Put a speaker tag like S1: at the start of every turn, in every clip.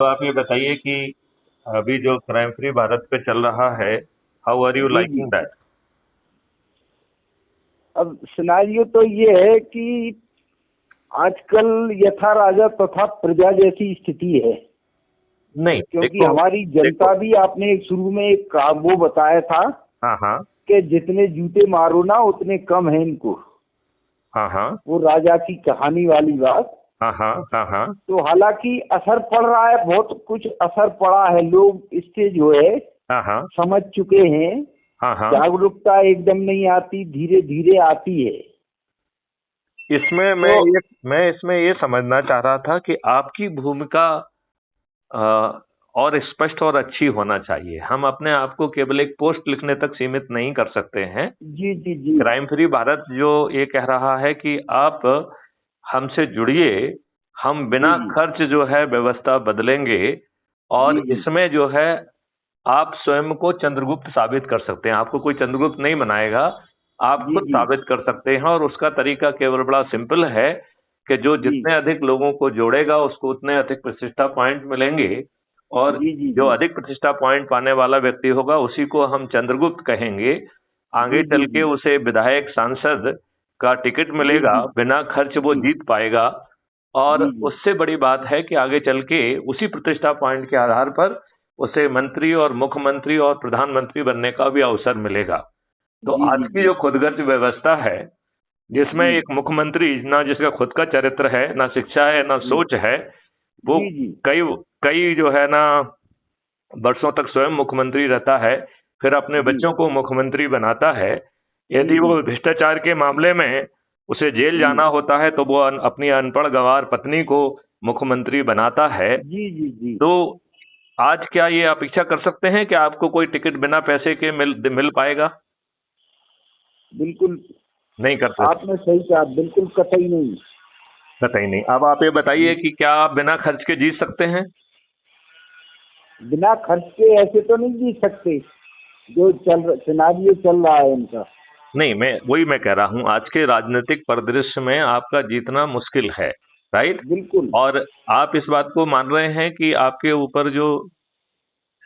S1: तो आप ये बताइए कि अभी जो क्राइम फ्री भारत पे चल रहा है, हाउ आर यू
S2: जी जी।
S1: Liking that?
S2: अब सिनारियो तो ये है कि आजकल यथा राजा तथा प्रजा जैसी स्थिति है।
S1: नहीं,
S2: क्योंकि
S1: देखो।
S2: हमारी
S1: देखो।
S2: जनता भी, आपने एक शुरू में एक वो बताया था
S1: हाँ हाँ।
S2: कि जितने जूते मारो ना उतने कम है इनको।
S1: हाँ हाँ।
S2: वो राजा की कहानी वाली बात।
S1: हाँ हाँ। हाँ हाँ।
S2: तो हालांकि असर पड़ रहा है, बहुत कुछ असर पड़ा है, लोग इससे जो है
S1: हाँ हाँ।
S2: समझ चुके हैं।
S1: हाँ हाँ।
S2: जागरूकता एकदम नहीं आती, धीरे धीरे आती है।
S1: इसमें
S2: तो
S1: मैं इसमें ये समझना चाह रहा था कि आपकी भूमिका अ, और स्पष्ट और अच्छी होना चाहिए। हम अपने आप को केवल एक पोस्ट लिखने तक सीमित नहीं कर सकते हैं।
S2: जी जी जी
S1: क्राइम फ्री भारत जो ये कह रहा है कि आप हमसे जुड़िए, हम
S2: जी
S1: बिना
S2: जी
S1: खर्च जो है व्यवस्था बदलेंगे, और
S2: जी जी
S1: इसमें जो है आप स्वयं को चंद्रगुप्त साबित कर सकते हैं। आपको कोई चंद्रगुप्त नहीं बनाएगा, आप
S2: जी
S1: खुद
S2: जी
S1: साबित कर सकते हैं। और उसका तरीका केवल बड़ा सिंपल है कि जो
S2: जी
S1: जितने अधिक लोगों को जोड़ेगा उसको उतने अधिक प्रतिष्ठा पॉइंट मिलेंगे, और
S2: जी जी
S1: जो
S2: जी
S1: अधिक प्रतिष्ठा पॉइंट पाने वाला व्यक्ति होगा उसी को हम चंद्रगुप्त कहेंगे। आगे
S2: जी जी
S1: चल के उसे विधायक सांसद का टिकट
S2: जी
S1: मिलेगा,
S2: जी
S1: बिना खर्च वो
S2: जी
S1: जीत पाएगा। और
S2: जी जी
S1: उससे बड़ी बात है कि आगे चल के उसी प्रतिष्ठा पॉइंट के आधार पर उसे मंत्री और मुख्यमंत्री और प्रधानमंत्री बनने का भी अवसर मिलेगा। तो
S2: जी
S1: आज
S2: जी
S1: की जो खुदगर्ज व्यवस्था है, जिसमें
S2: जी
S1: एक मुख्यमंत्री ना जिसका खुद का चरित्र है, ना शिक्षा है, ना
S2: जी
S1: सोच है, वो
S2: जी जी
S1: कई कई जो है ना वर्षों तक स्वयं मुख्यमंत्री रहता है, फिर अपने
S2: जी
S1: बच्चों को मुख्यमंत्री बनाता है।
S2: जी
S1: यदि
S2: जी
S1: वो भ्रष्टाचार के मामले में उसे जेल
S2: जी
S1: जाना होता है तो वो अपनी अनपढ़ गंवार पत्नी को मुख्यमंत्री बनाता है।
S2: जी जी जी
S1: तो आज क्या ये अपेक्षा कर सकते हैं कि आपको कोई टिकट बिना पैसे के मिल पाएगा?
S2: बिल्कुल।
S1: नहीं कर सकते।
S2: आपने सही कहा, बिल्कुल कतई नहीं।
S1: कतई नहीं। अब आप ये बताइए कि क्या आप बिना खर्च के जीत सकते हैं?
S2: बिना खर्च के ऐसे तो नहीं जी सकते, जो सिनारियो चल रहा है इनका।
S1: नहीं, मैं कह रहा हूं आज के राजनीतिक परिदृश्य में आपका जीतना मुश्किल है। राइट।
S2: बिल्कुल।
S1: और आप इस बात को मान रहे हैं कि आपके ऊपर जो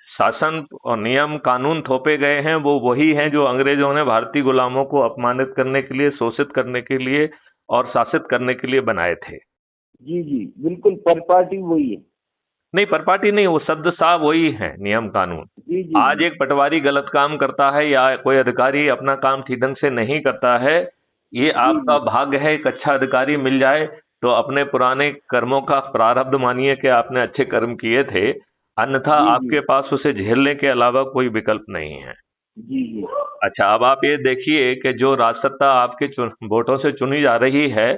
S1: शासन और नियम कानून थोपे गए हैं वो वही हैं जो अंग्रेजों ने भारतीय गुलामों को अपमानित करने के लिए, शोषित करने के लिए और शासित करने के लिए बनाए थे।
S2: जी जी बिल्कुल, परिपाटी वही है।
S1: नहीं, परपाटी नहीं, वो शब्द साफ वही है, नियम कानून।
S2: जी जी
S1: आज
S2: जी
S1: एक पटवारी गलत काम करता है या कोई अधिकारी अपना काम ठीक ढंग से नहीं करता है, ये
S2: जी
S1: आपका
S2: जी
S1: भाग्य है। एक अच्छा अधिकारी मिल जाए तो अपने पुराने कर्मों का प्रारब्ध मानिए कि आपने अच्छे कर्म किए थे, अन्यथा
S2: जी जी
S1: आपके पास उसे झेलने के अलावा कोई विकल्प नहीं है।
S2: जी जी
S1: अच्छा, अब आप ये देखिए कि जो राजसत्ता आपके वोटों से चुनी जा रही है,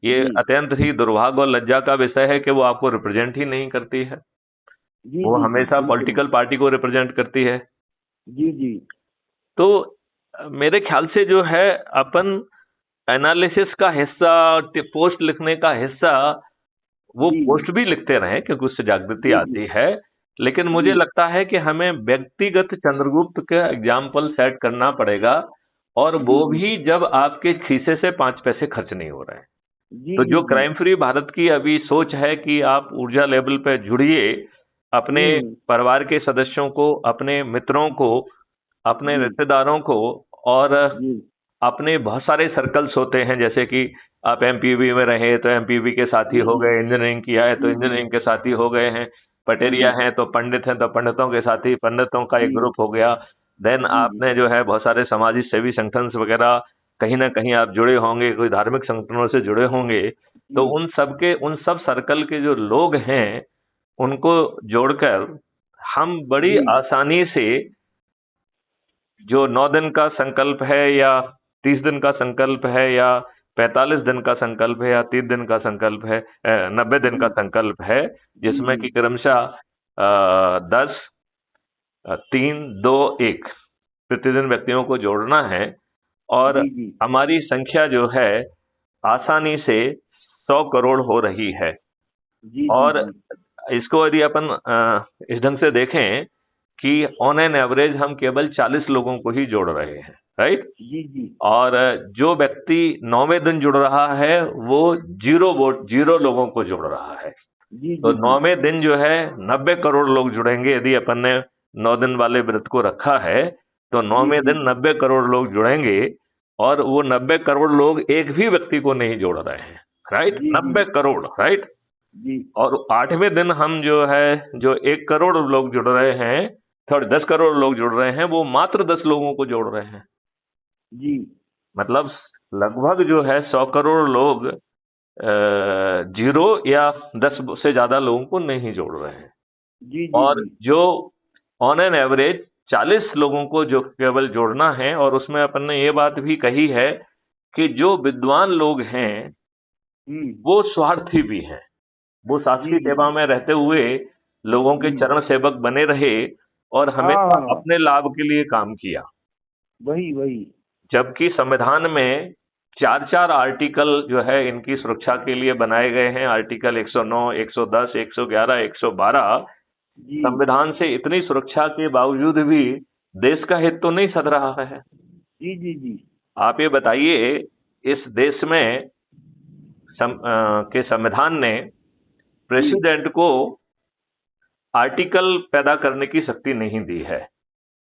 S1: ये
S2: जी
S1: अत्यंत ही दुर्भाग्य और लज्जा का विषय है कि वो आपको रिप्रेजेंट ही नहीं करती है।
S2: जी
S1: वो
S2: जी जी
S1: हमेशा
S2: बिल्कुल।
S1: पॉलिटिकल पार्टी को रिप्रेजेंट करती है।
S2: जी जी
S1: तो मेरे ख्याल से जो है अपन एनालिसिस का हिस्सा, पोस्ट लिखने का हिस्सा, वो
S2: जी
S1: पोस्ट भी लिखते रहे क्योंकि उससे जागृति
S2: जी जी
S1: आती है। लेकिन मुझे
S2: जी
S1: लगता है कि हमें व्यक्तिगत चंद्रगुप्त का एग्जाम्पल सेट करना पड़ेगा, और
S2: जी
S1: वो
S2: जी
S1: भी जब आपके खीसे से 5 पैसे खर्च नहीं हो रहे हैं।
S2: जी
S1: तो
S2: जी
S1: जो
S2: जी
S1: क्राइम फ्री भारत की अभी सोच है कि आप ऊर्जा लेवल पे जुड़िए, अपने
S2: हम्म।
S1: परिवार के सदस्यों को, अपने मित्रों को, अपने
S2: जी
S1: रिश्तेदारों को, और
S2: जी
S1: अपने बहुत सारे सर्कल्स होते हैं, जैसे कि आप एमपीवी में रहे तो एमपीवी के साथी
S2: जी
S1: हो
S2: जी
S1: गए, इंजीनियरिंग किया है तो
S2: जी जी
S1: इंजीनियरिंग के साथी हो गए हैं,
S2: जी
S1: पटेरिया
S2: जी
S1: हैं तो पंडित हैं तो पंडितों के साथी, पंडितों का एक
S2: जी
S1: ग्रुप हो गया। देन
S2: जी जी
S1: आपने जो है बहुत सारे सामाजिक सेवी संगठन वगैरह, कहीं ना कहीं आप जुड़े होंगे, कोई धार्मिक संगठनों से जुड़े होंगे। तो
S2: जी
S1: उन सब सर्कल के जो लोग हैं उनको जोड़कर हम बड़ी
S2: जी
S1: आसानी से, जो 9 दिन का संकल्प है या 30 दिन का संकल्प है या 45 दिन का संकल्प है या 30 दिन का संकल्प है, 90 दिन का
S2: जी
S1: संकल्प है,
S2: जी
S1: जिसमें
S2: जी
S1: कि क्रमशः 10, 3, 2, 1 प्रतिदिन व्यक्तियों को जोड़ना है। और
S2: जी जी
S1: हमारी संख्या जो है आसानी से 100 करोड़ हो रही है।
S2: जी जी
S1: और
S2: जी
S1: इसको यदि अपन इस ढंग से देखें कि ऑन एन एवरेज हम केवल 40 लोगों को ही जोड़ रहे हैं। राइट।
S2: जी जी
S1: और जो व्यक्ति 9वें दिन जुड़ रहा है वो जीरो लोगों को जोड़ रहा है।
S2: जी
S1: तो
S2: जी जी
S1: 9वें दिन जो है 90 करोड़ लोग जुड़ेंगे। यदि अपन ने 9 दिन वाले व्रत को रखा है तो
S2: जी
S1: 9वें
S2: जी
S1: दिन 90 करोड़ लोग जुड़ेंगे। और वो 90 करोड़ लोग एक भी व्यक्ति को नहीं जोड़ रहे हैं, राइट,
S2: जी जी
S1: 90 करोड़, राइट।
S2: जी
S1: और 8वें दिन हम जो है, जो 1 करोड़ लोग जुड़ रहे हैं, थोड़े 10 करोड़ लोग जुड़ रहे हैं, वो मात्र 10 लोगों को जोड़ रहे हैं।
S2: जी
S1: मतलब लगभग जो है 100 करोड़ लोग जीरो या 10 से ज्यादा लोगों को नहीं जोड़ रहे हैं।
S2: जी जी
S1: और
S2: जी
S1: जो ऑन एन एवरेज 40 लोगों को जो केवल जोड़ना है, और उसमें अपन ने ये बात भी कही है कि जो विद्वान लोग हैं वो स्वार्थी भी हैं। वो
S2: जी
S1: शासकीय
S2: जी
S1: सेवा में रहते हुए लोगों के चरण सेवक बने रहे और
S2: हाँ
S1: हमेशा
S2: हाँ,
S1: अपने लाभ के लिए काम किया।
S2: वही वही।
S1: जबकि संविधान में चार चार आर्टिकल जो है इनकी सुरक्षा के लिए बनाए गए हैं। आर्टिकल 109, 110, 111, 112।
S2: जी
S1: संविधान से इतनी सुरक्षा के बावजूद भी देश का हित तो नहीं सध रहा है।
S2: जी जी जी
S1: आप ये बताइए, इस देश में के संविधान ने
S2: जी
S1: प्रेसिडेंट को आर्टिकल पैदा करने की शक्ति नहीं दी है।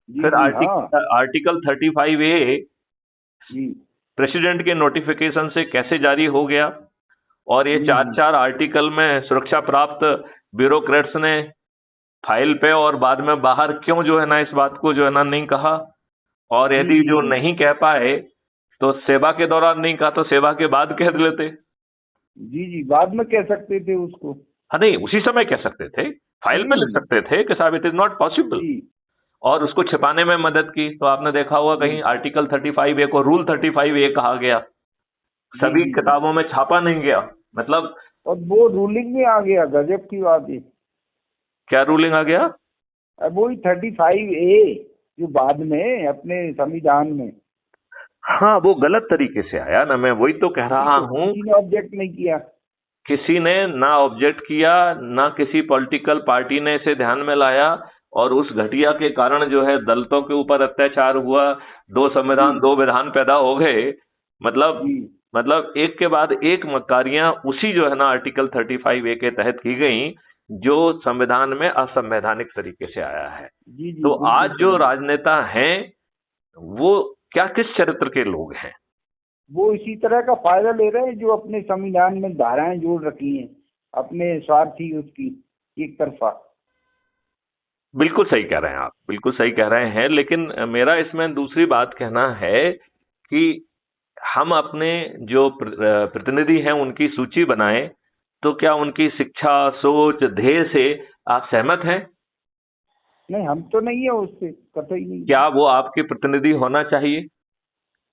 S2: जी
S1: फिर
S2: जी हाँ
S1: आर्टिकल 35A
S2: जी
S1: प्रेसिडेंट के नोटिफिकेशन से कैसे जारी हो गया, और ये चार
S2: हम्म,
S1: चार आर्टिकल में सुरक्षा प्राप्त ब्यूरोक्रेट्स ने फाइल पे और बाद में बाहर क्यों जो है ना इस बात को जो है ना नहीं कहा। और
S2: जी
S1: यदि
S2: जी
S1: जो
S2: जी
S1: नहीं कह पाए तो सेवा के दौरान नहीं कहा तो सेवा के बाद कह लेते।
S2: जी जी बाद में कह सकते थे उसको।
S1: हाँ, नहीं, उसी समय कह सकते थे, फाइल पे लिख
S2: हम्म,
S1: सकते थे कि साहब इट इज नॉट पॉसिबल।
S2: जी
S1: और उसको छिपाने में मदद की। तो आपने देखा होगा
S2: जी
S1: कहीं आर्टिकल 35A को रूल 35A कहा गया,
S2: जी
S1: सभी
S2: जी जी
S1: किताबों में छापा नहीं गया। मतलब
S2: और वो रूलिंग में आ गया, गजब की बात है।
S1: क्या रूलिंग आ गया?
S2: अब वही 35A जो बाद में अपने संविधान में,
S1: हाँ, वो गलत तरीके से आया ना, मैं वही तो कह
S2: वही
S1: रहा
S2: तो
S1: हूँ।
S2: किसी ने ऑब्जेक्ट नहीं किया।
S1: किसी ने ना ऑब्जेक्ट किया, ना किसी पॉलिटिकल पार्टी ने इसे ध्यान में लाया। और उस घटिया के कारण जो है दलितों के ऊपर अत्याचार हुआ, दो
S2: जी
S1: संविधान, दो विधान पैदा हो गए। मतलब
S2: जी
S1: मतलब एक के बाद एक मक्कारियां उसी जो है ना आर्टिकल 35A के तहत की गई, जो संविधान में असंवैधानिक तरीके से आया है।
S2: जी जी
S1: तो
S2: बिल्कुल
S1: आज जो
S2: सही।
S1: राजनेता हैं वो क्या किस चरित्र के लोग हैं?
S2: वो इसी तरह का फायदा ले रहे हैं जो अपने संविधान में धाराएं जोड़ रखी हैं, अपने स्वार्थी उसकी एक तरफा।
S1: बिल्कुल सही कह रहे हैं आप, बिल्कुल सही कह रहे हैं। लेकिन मेरा इसमें दूसरी बात कहना है कि हम अपने जो प्रतिनिधि हैं उनकी सूची बनाएं, तो क्या उनकी शिक्षा, सोच, ध्येय से आप सहमत हैं?
S2: नहीं, हम तो नहीं है उससे, कतई नहीं।
S1: क्या वो आपके प्रतिनिधि होना चाहिए?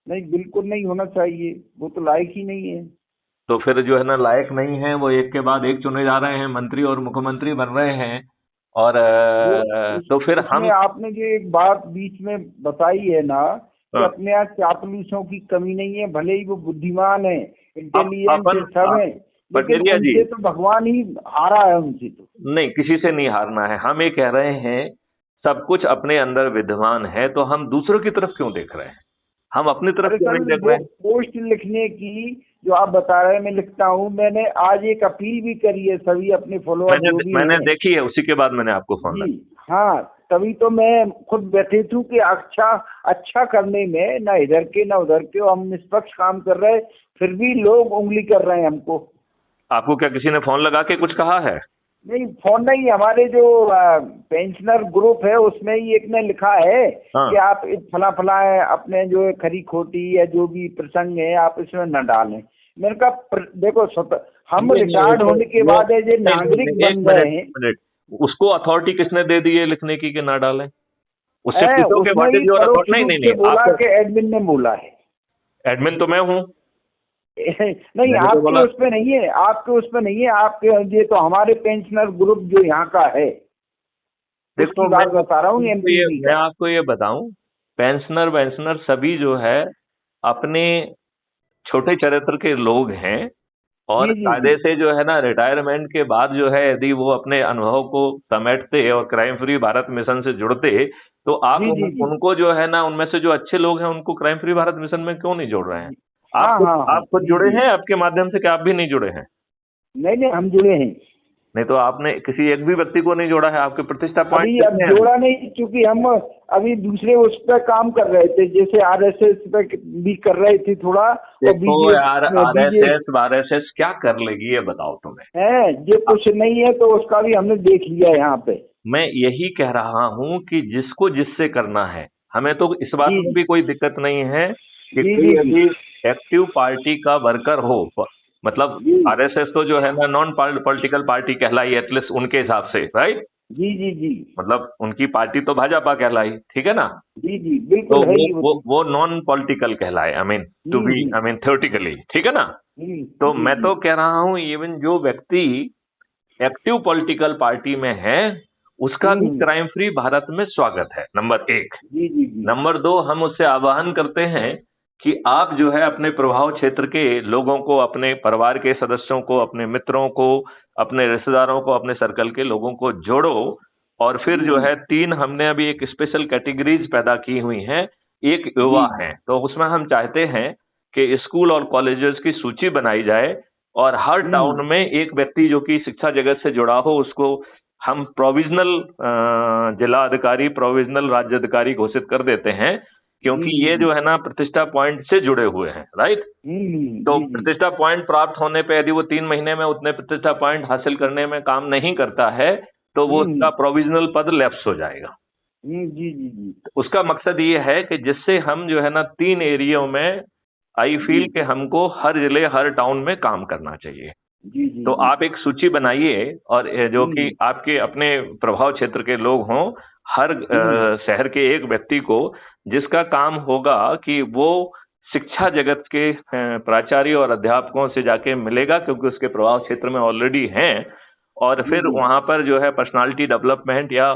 S2: नहीं, बिल्कुल नहीं होना चाहिए, वो तो लायक ही नहीं है।
S1: तो फिर जो है ना लायक नहीं है, वो एक के बाद एक चुने जा रहे हैं, मंत्री और मुख्यमंत्री बन रहे हैं। और
S2: वो
S1: तो फिर
S2: उसमें
S1: हम
S2: आपने जो एक बात बीच में बताई है ना, कि
S1: अ,
S2: अपने यहाँ चापलूसों की कमी नहीं है, भले ही वो बुद्धिमान है,
S1: अब
S2: इंटेलिजेंट है,
S1: अपन
S2: सब है, लेकिन
S1: पटेरिया जी,
S2: उनसे तो भगवान ही हारा है उनसे तो।
S1: नहीं, किसी से नहीं हारना है। हम ये कह रहे हैं सब कुछ अपने अंदर विद्यमान है, तो हम दूसरों की तरफ क्यों देख रहे हैं? हम अपनी तरफ
S2: अरे
S1: क्यों
S2: सर,
S1: नहीं देख
S2: वो
S1: रहे हैं?
S2: पोस्ट लिखने की जो आप बता रहे हैं, मैं लिखता हूँ, मैंने आज एक अपील भी करी है सभी अपने फॉलोअर
S1: मैंने
S2: जो भी
S1: मैंने
S2: हैं।
S1: देखी है, उसी के बाद मैंने आपको फोन
S2: जी
S1: लगा।
S2: हाँ, तभी तो मैं खुद व्यथित हूँ कि अच्छा अच्छा करने में ना इधर के ना उधर के, हम निष्पक्ष काम कर रहे हैं, फिर भी लोग उंगली कर रहे हैं हमको।
S1: आपको क्या किसी ने फोन लगा के कुछ कहा है?
S2: नहीं, फोन नहीं, हमारे जो पेंशनर ग्रुप है उसमें ही एक ने लिखा है
S1: हाँ,
S2: कि आप फला फला है, अपने जो है खरी खोटी या जो भी प्रसंग है आप इसमें न डालें। मैंने कहा देखो हम
S1: नहीं नहीं,
S2: रिटायर्ड होने के बाद है जो
S1: नहीं नहीं
S2: नागरिक
S1: नहीं, एक
S2: बन
S1: मिनट,
S2: गए हैं।
S1: मिनट। उसको अथॉरिटी किसने दे दी है लिखने की कि ना डालें? उससे
S2: है
S1: पूछो कि
S2: उसने
S1: व्हाट
S2: ही
S1: इज योर
S2: परोक्ष
S1: अथॉरिटी। नहीं
S2: रूप
S1: नहीं
S2: से
S1: नहीं,
S2: बोला
S1: आपको
S2: कि एडमिन ने बोला है।
S1: एडमिन तो मैं हूँ।
S2: नहीं,
S1: मैंने तो
S2: आपके
S1: बोला।
S2: उस पे नहीं है, आपके उस पे नहीं है, आपके ये तो हमारे पेंशनर ग्रुप जो यहाँ का है उसकी
S1: देखो,
S2: बात बता रहा हूँ, एमपीवी
S1: मैं
S2: का।
S1: आपको ये बताऊं, पेंशनर वेंशनर सभी जो है अपने छोटे चरित्र के लोग हैं। और
S2: जी जी जी
S1: कायदे से जो है ना रिटायरमेंट के बाद जो है यदि वो अपने अनुभव को समेटते और क्राइम फ्री भारत मिशन से जुड़ते, तो आप
S2: जी जी जी
S1: उनको जो है ना उनमें से जो अच्छे लोग हैं उनको क्राइम फ्री भारत मिशन में क्यों नहीं जोड़ रहे हैं?
S2: जी। हाँ हाँ हाँ
S1: आप खुद
S2: जी
S1: जुड़े
S2: जी।
S1: हैं, आपके माध्यम से, क्या आप भी नहीं जुड़े हैं?
S2: नहीं नहीं, हम जुड़े हैं।
S1: नहीं तो आपने किसी एक भी व्यक्ति को नहीं जोड़ा है, आपके प्रतिष्ठा पॉइंट
S2: अभी अब जोड़ा नहीं, क्योंकि हम अभी दूसरे उस पर काम कर रहे थे, जैसे आरएसएस पे भी कर रहे थे थोड़ा। और
S1: देखो यार, आरएसएस क्या कर लेगी ये बताओ तुम्हें।
S2: है ये कुछ नहीं है, तो उसका भी हमने देख लिया यहाँ पे।
S1: मैं यही कह रहा हूं कि जिसको जिससे करना है, हमें तो इस बात में भी कोई दिक्कत नहीं है कि कोई यदि एक्टिव पार्टी का वर्कर हो, मतलब आरएसएस तो जो है ना नॉन पॉलिटिकल पार्टी कहलाई एटलीस्ट उनके हिसाब से, राइट।
S2: जी जी जी,
S1: मतलब उनकी पार्टी तो भाजपा कहलाई, ठीक है ना।
S2: जी जी बिल्कुल
S1: तो
S2: है
S1: वो नॉन पॉलिटिकल कहलाए, I mean to be, I mean theoretically, ठीक है ना। तो मैं तो कह रहा हूं इवन जो व्यक्ति एक्टिव पॉलिटिकल पार्टी में है उसका भी क्राइम फ्री भारत में स्वागत है, नंबर एक। नंबर दो, हम उससे आह्वान करते हैं कि आप जो है अपने प्रभाव क्षेत्र के लोगों को, अपने परिवार के सदस्यों को, अपने मित्रों को, अपने रिश्तेदारों को, अपने सर्कल के लोगों को जोड़ो। और फिर जो है तीन हमने अभी एक स्पेशल कैटेगरीज पैदा की हुई हैं। एक युवा है, तो उसमें हम चाहते हैं कि स्कूल और कॉलेजेस की सूची बनाई जाए और हर टाउन में एक व्यक्ति जो कि शिक्षा जगत से जुड़ा हो उसको हम प्रोविजनल जिला अधिकारी, प्रोविजनल राज्य अधिकारी घोषित कर देते हैं, क्योंकि ये जो है ना प्रतिष्ठा पॉइंट से जुड़े हुए हैं, राइट। तो प्रतिष्ठा पॉइंट प्राप्त होने पे यदि वो 3 महीने में उतने प्रतिष्ठा पॉइंट हासिल करने में काम नहीं करता है तो वो उसका प्रोविजनल पद लैप्स हो जाएगा।
S2: जी जी जी,
S1: उसका मकसद ये है कि जिससे हम जो है ना 3 एरियो में आई फील कि हमको हर जिले हर टाउन में काम करना चाहिए। तो आप एक सूची बनाइए और जो कि आपके अपने प्रभाव क्षेत्र के लोग हों, हर शहर के एक व्यक्ति को, जिसका काम होगा कि वो शिक्षा जगत के प्राचार्य और अध्यापकों से जाके मिलेगा, क्योंकि उसके प्रभाव क्षेत्र में ऑलरेडी हैं। और फिर वहां पर जो है पर्सनालिटी डेवलपमेंट या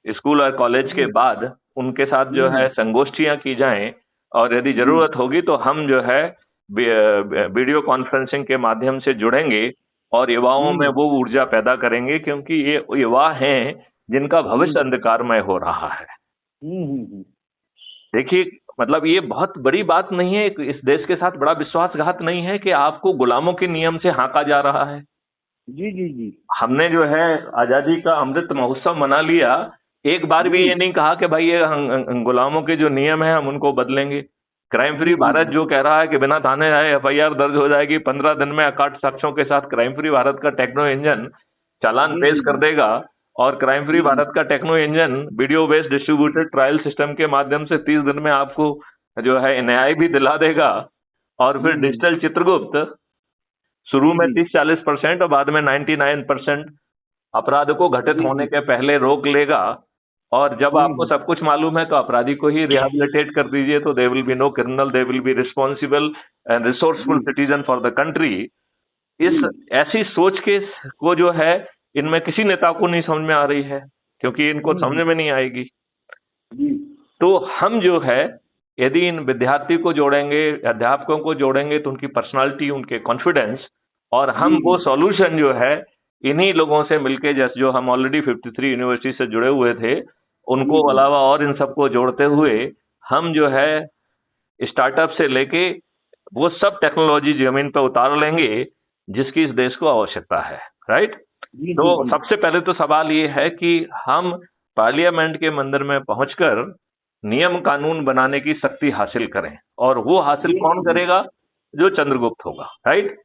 S1: स्कूल और कॉलेज के बाद उनके साथ जो है संगोष्ठियां की जाएं, और यदि जरूरत होगी तो हम जो है वीडियो कॉन्फ्रेंसिंग के माध्यम से जुड़ेंगे और युवाओं में वो ऊर्जा पैदा करेंगे, क्योंकि ये युवा हैं जिनका भविष्य अंधकारमय हो रहा है। देखिए, मतलब ये बहुत बड़ी बात नहीं है, इस देश के साथ बड़ा विश्वासघात नहीं है कि आपको गुलामों के नियम से हाँका जा रहा है।
S2: जी जी जी,
S1: हमने जो है आजादी का अमृत महोत्सव मना लिया, एक बार भी ये नहीं कहा कि भाई ये गुलामों के जो नियम है हम उनको बदलेंगे। क्राइम फ्री भारत जो कह रहा है कि बिना थाने आए एफआईआर दर्ज हो जाएगी, 15 दिन में अकाट साक्ष्यों के साथ क्राइम फ्री भारत का टेक्नो इंजन चालान पेश कर देगा, और क्राइम फ्री भारत का techno engine video based distributed trial system के माध्यम से 30 दिन में आपको जो है न्याय भी दिला देगा। और फिर डिजिटल चित्रगुप्त शुरू में 30-40% और बाद में 99% अपराध को घटित होने के पहले रोक लेगा। और जब आपको सब कुछ मालूम है तो अपराधी को ही रिहेबिलिटेट कर दीजिए, तो they will be no criminal, they will be responsible and resourceful citizen for the country. इस ऐसी सोच के को जो है इनमें किसी नेता को नहीं समझ में आ रही है, क्योंकि इनको समझ में नहीं आएगी। तो हम जो है यदि इन विद्यार्थी को जोड़ेंगे, अध्यापकों को जोड़ेंगे, तो उनकी पर्सनालिटी, उनके कॉन्फिडेंस, और हम वो सॉल्यूशन जो है इन्हीं लोगों से मिलके, जैसे जो हम ऑलरेडी 53 यूनिवर्सिटी से जुड़े हुए थे उनको अलावा और इन सबको जोड़ते हुए हम जो है स्टार्टअप से लेके वो सब टेक्नोलॉजी जमीन पर उतार लेंगे जिसकी इस देश को आवश्यकता है, राइट। तो सबसे पहले तो सवाल ये है कि हम पार्लियामेंट के मंदिर में पहुंचकर नियम कानून बनाने की शक्ति हासिल करें, और वो हासिल कौन करेगा? जो चंद्रगुप्त होगा, राइट।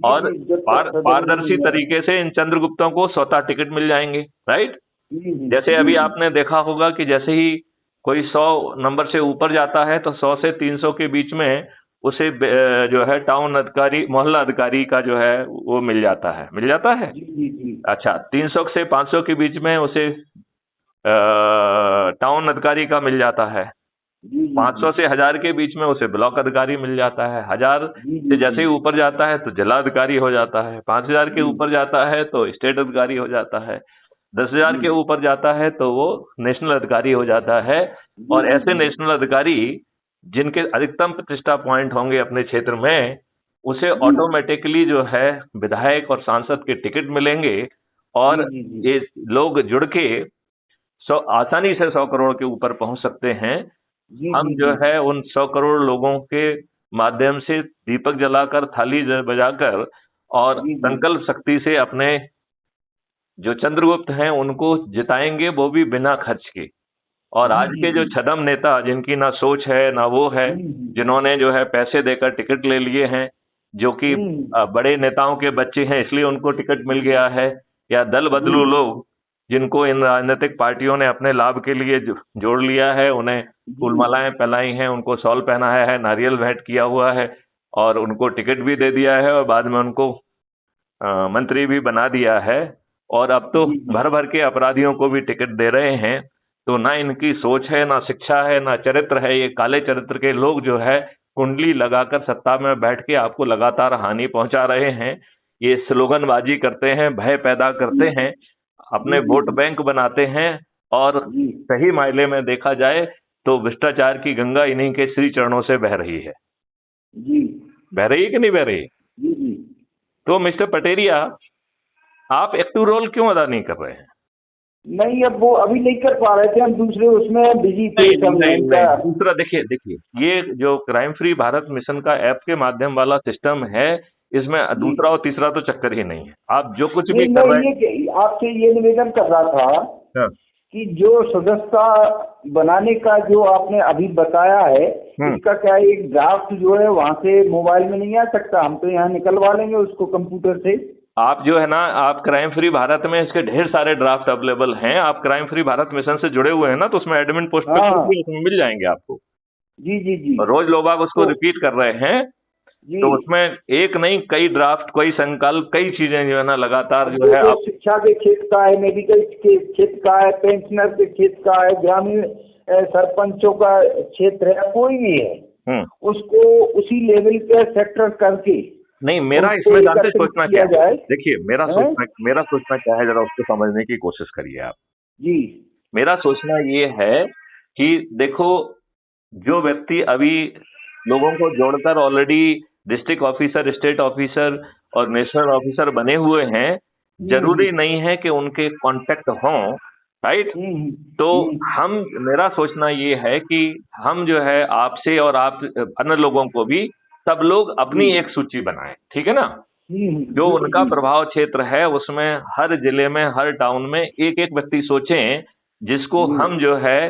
S1: और पारदर्शी तरीके से इन चंद्रगुप्तों को स्वतः टिकट मिल जाएंगे, राइट। जैसे अभी आपने देखा होगा कि जैसे ही कोई 100 नंबर से ऊपर जाता है तो 100 से 300 के बीच में उसे जो है टाउन अधिकारी, मोहल्ला अधिकारी का जो है वो मिल जाता है। अच्छा, 300 से 500 के बीच में उसे टाउन अधिकारी का मिल जाता है। 500 से 1000 के बीच में उसे ब्लॉक अधिकारी मिल जाता है। 1000 से जैसे ही ऊपर जाता है तो जिला अधिकारी हो जाता है। 5000 के ऊपर जाता है तो स्टेट अधिकारी हो जाता है। 10,000 के ऊपर जाता है तो वो नेशनल अधिकारी हो जाता है। और ऐसे नेशनल अधिकारी जिनके अधिकतम प्रतिष्ठा पॉइंट होंगे अपने क्षेत्र में, उसे ऑटोमेटिकली जो है विधायक और सांसद के टिकट मिलेंगे, और ये लोग जुड़ के आसानी से 100 करोड़ के ऊपर पहुंच सकते हैं। हम जो है उन 100 करोड़ लोगों के माध्यम से दीपक जलाकर, थाली बजाकर और संकल्प शक्ति से अपने जो चंद्रगुप्त हैं उनको जिताएंगे, वो भी बिना खर्च के। और
S2: जी
S1: आज
S2: जी
S1: के जो
S2: जी।
S1: छदम नेता जिनकी ना सोच है ना वो है, जिन्होंने जो है पैसे देकर टिकट ले लिए हैं, जो कि
S2: हम्म,
S1: बड़े नेताओं के बच्चे हैं इसलिए उनको टिकट मिल गया है, या दल
S2: जी
S1: बदलू लोग जिनको इन राजनीतिक पार्टियों ने अपने लाभ के लिए जोड़ लिया है, उन्हें
S2: जी
S1: फूलमालाएं पहनाई हैं, उनको शॉल पहनाया है, नारियल भेंट किया हुआ है, और उनको टिकट भी दे दिया है, और बाद में उनको मंत्री भी बना दिया है। और अब तो
S2: जी जी
S1: भर भर के अपराधियों को भी टिकट दे रहे हैं। तो ना इनकी सोच है, ना शिक्षा है, ना चरित्र है। ये काले चरित्र के लोग जो है कुंडली लगाकर सत्ता में बैठ के आपको लगातार हानि पहुंचा रहे हैं। ये स्लोगनबाजी करते हैं, भय पैदा करते हैं,
S2: जी
S1: अपने
S2: जी
S1: वोट बैंक बनाते हैं, और
S2: जी
S1: सही मायने में देखा जाए तो भ्रष्टाचार की गंगा इन्हीं के श्री चरणों से बह रही है।
S2: जी
S1: बह रही है कि नहीं बह रही?
S2: जी जी।
S1: तो मिस्टर पटेरिया, आप एक्टिव रोल क्यों अदा नहीं कर रहे हैं?
S2: नहीं, अब वो अभी नहीं कर पा रहे थे, हम दूसरे उसमें बिजी थे,
S1: नहीं
S2: सब
S1: नहीं
S2: इनका।
S1: नहीं, दूसरा देखिए देखिए, ये जो क्राइम फ्री भारत मिशन का ऐप के माध्यम वाला सिस्टम है, इसमें
S2: जी।
S1: दूसरा और तीसरा तो चक्कर ही नहीं है। आप जो कुछ
S2: नहीं,
S1: भी
S2: मैं
S1: कर रहे
S2: ये आपसे ये निवेदन कर रहा था
S1: हैं।
S2: कि जो सदस्यता बनाने का जो आपने अभी बताया है,
S1: हम्म।
S2: इसका क्या एक ड्राफ्ट जो है वहां से मोबाइल में नहीं आ सकता? हम तो यहाँ निकलवा लेंगे उसको कंप्यूटर से।
S1: आप जो है ना, आप क्राइम फ्री भारत में इसके ढेर सारे ड्राफ्ट अवेलेबल हैं। आप क्राइम फ्री भारत मिशन से जुड़े हुए हैं ना, तो उसमें एडमिन पोस्ट पे
S2: हाँ।
S1: क्लिक उसमें मिल जाएंगे आपको।
S2: जी जी जी।
S1: और रोज लोग उसको
S2: तो
S1: रिपीट कर रहे हैं।
S2: जी,
S1: तो उसमें एक नहीं, कई ड्राफ्ट, कई संकल्प, कई चीजें जो है ना लगातार
S2: अब
S1: जो है
S2: देखो,
S1: आप।
S2: शिक्षा के क्षेत्र का है, मेडिकल के क्षेत्र का है, पेंशनर के क्षेत्र का है, ग्रामीण सरपंचों का क्षेत्र है, कोई भी है,
S1: हम्म।
S2: उसको उसी लेवल पे सेक्टर करके
S1: नहीं, मेरा
S2: उनको
S1: इसमें जानते
S2: एकत्रित
S1: सोचना क्या
S2: किया
S1: है?
S2: जाए।
S1: देखिए,
S2: हैं?
S1: मेरा सोचना क्या है, जरा उसको समझने की कोशिश करिए आप।
S2: जी
S1: मेरा सोचना ये है कि देखो, जो व्यक्ति अभी लोगों को जोड़कर already district officer, state officer और नेशनल ऑफिसर बने हुए हैं,
S2: हम्म
S1: जरूरी नहीं है कि उनके कांटेक्ट हों, राइट?
S2: हम्म
S1: तो
S2: हम्म
S1: हम मेरा सोचना ये है कि हम जो है आपसे और आप अन्य लोगों को भी, सब लोग
S2: जी
S1: अपनी एक सूची बनाएं, ठीक है ना? जो
S2: जी
S1: उनका
S2: जी
S1: प्रभाव क्षेत्र है उसमें हर जिले में, हर टाउन में एक एक व्यक्ति सोचें, जिसको
S2: जी।
S1: हम जो है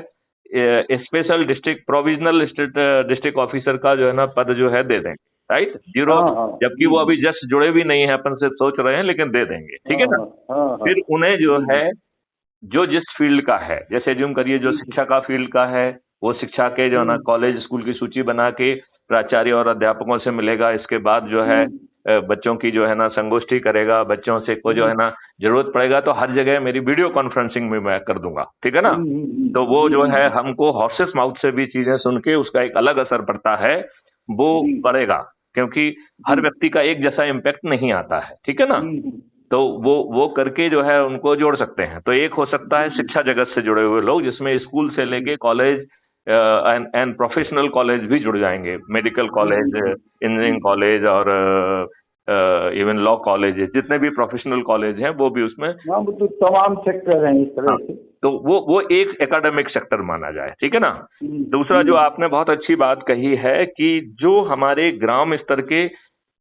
S1: special district, provisional district officer का जो है ना पद जो है दे देंगे, राइट? जीरो,
S2: हाँ हाँ
S1: जबकि
S2: जी
S1: वो
S2: जी।
S1: अभी जस्ट जुड़े भी नहीं है, अपन से सोच रहे हैं, लेकिन दे देंगे, ठीक है
S2: हाँ
S1: ना?
S2: हाँ हाँ हाँ।
S1: फिर उन्हें जो
S2: जी
S1: है,
S2: जी
S1: जो जिस फील्ड का है, जैसे एज्यूम करिए जो
S2: जी जी
S1: शिक्षा का फील्ड का है, वो शिक्षा के जो है ना
S2: हम्म
S1: कॉलेज स्कूल की सूची बना के प्राचार्य और अध्यापकों से मिलेगा। इसके बाद जो है
S2: हम्म
S1: बच्चों की जो है ना संगोष्ठी करेगा, बच्चों से को जो है ना जरूरत पड़ेगा तो हर जगह मेरी वीडियो कॉन्फ्रेंसिंग में मैं कर दूंगा, ठीक है ना? तो वो
S2: जी
S1: जो
S2: जी
S1: है
S2: जी
S1: हमको हॉर्सेस माउथ से भी चीजें सुन के उसका एक अलग असर पड़ता है, वो
S2: जी
S1: पड़ेगा, क्योंकि
S2: जी
S1: हर व्यक्ति का एक जैसा इम्पैक्ट नहीं आता है, ठीक है ना?
S2: हम्म
S1: तो वो करके जो है उनको जोड़ सकते हैं। तो एक हो सकता है
S2: जी
S1: शिक्षा जगत से जुड़े हुए लोग, जिसमें स्कूल से
S2: जी
S1: लेके कॉलेज एंड प्रोफेशनल कॉलेज भी जुड़ जाएंगे, मेडिकल कॉलेज,
S2: जी
S1: इंजीनियरिंग कॉलेज, और इवन लॉ कॉलेज, जितने भी प्रोफेशनल कॉलेज हैं वो भी उसमें।
S2: हाँ, वो तो तमाम सेक्टर हैं इस तरह
S1: हाँ,
S2: से।
S1: तो वो एक एकेडमिक सेक्टर माना जाए, ठीक है ना? दूसरा जो
S2: हम्म
S1: आपने बहुत अच्छी बात कही है कि जो हमारे ग्राम स्तर के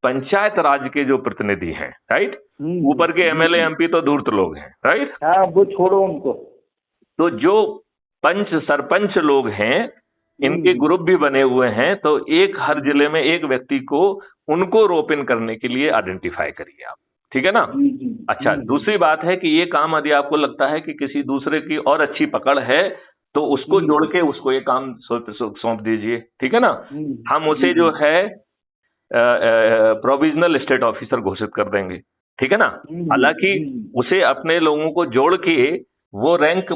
S1: पंचायत राज के जो प्रतिनिधि हैं, राइट? ऊपर के
S2: जी
S1: एमएलए
S2: जी।
S1: एमपी तो दूर लोग हैं, राइट?
S2: हाँ, वो छोड़ो उनको।
S1: तो जो पंच सरपंच लोग हैं, इनके
S2: हम्म
S1: ग्रुप भी बने हुए हैं, तो एक हर जिले में एक व्यक्ति को, उनको रोप इन करने के लिए आइडेंटिफाई करिए आप, ठीक है ना?
S2: जी जी
S1: अच्छा, दूसरी बात है कि ये काम यदि आपको लगता है कि किसी दूसरे की और अच्छी पकड़ है, तो उसको जोड़ के उसको ये काम सौंप दीजिए, ठीक है ना? हम
S2: जी
S1: उसे
S2: जी
S1: जो है प्रोविजनल स्टेट ऑफिसर घोषित कर देंगे, ठीक है ना? हालांकि
S2: जी
S1: उसे अपने लोगों को जोड़ के वो रैंक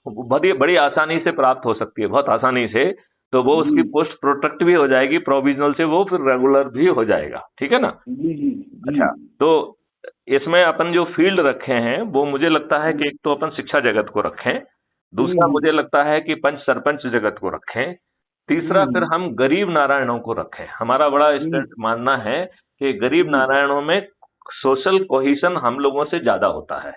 S1: बड़ी बड़ी आसानी से प्राप्त हो सकती है, बहुत आसानी से। तो वो
S2: जी
S1: उसकी पोस्ट प्रोटेक्ट भी हो जाएगी, प्रोविजनल से वो फिर रेगुलर भी हो जाएगा, ठीक है ना?
S2: जी जी जी
S1: अच्छा, तो इसमें अपन जो फील्ड रखे हैं वो मुझे लगता है कि एक तो अपन शिक्षा जगत को रखें, दूसरा मुझे लगता है कि पंच सरपंच जगत को रखें, तीसरा फिर हम गरीब नारायणों को रखें। हमारा बड़ा स्टैंड मानना है कि गरीब नारायणों में सोशल कोहिशन हम लोगों से ज्यादा होता है,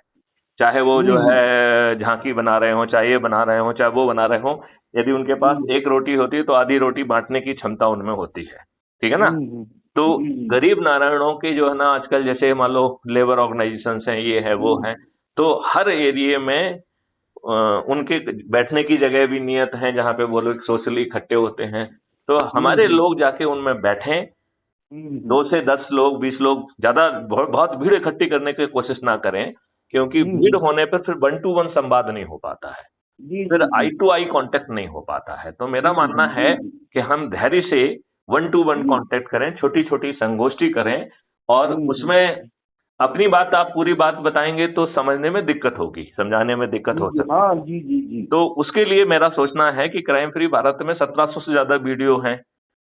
S1: चाहे वो जो है झांकी बना रहे हो, चाहे ये बना रहे हो, चाहे वो बना रहे हो। यदि उनके पास एक रोटी होती है तो आधी रोटी बांटने की क्षमता उनमें होती है, ठीक है ना? तो गरीब नारायणों के जो है ना आजकल, जैसे मान लो लेबर ऑर्गेनाइजेशन हैं, ये है वो है, तो हर एरिया में उनके बैठने की जगह भी नियत है जहाँ पे वो लोग सोशली इकट्ठे होते हैं। तो हमारे लोग जाके उनमें बैठें, 2 से 10 लोग, 20 लोग, ज्यादा बहुत भीड़ इकट्ठी करने की कोशिश ना करें, क्योंकि भीड़ होने पर फिर 1 to 1 संवाद नहीं हो पाता है, फिर आई टू आई कांटेक्ट नहीं हो पाता है। तो मेरा मानना है कि हम धैर्य से 1 to 1 कांटेक्ट करें, छोटी छोटी संगोष्ठी करें, और उसमें अपनी बात, आप पूरी बात बताएंगे तो समझने में दिक्कत होगी, समझाने में दिक्कत हो सकती है।
S2: हाँ, जी जी जी।
S1: तो उसके लिए मेरा सोचना है कि क्राइम फ्री भारत में 1700 से ज्यादा वीडियो हैं,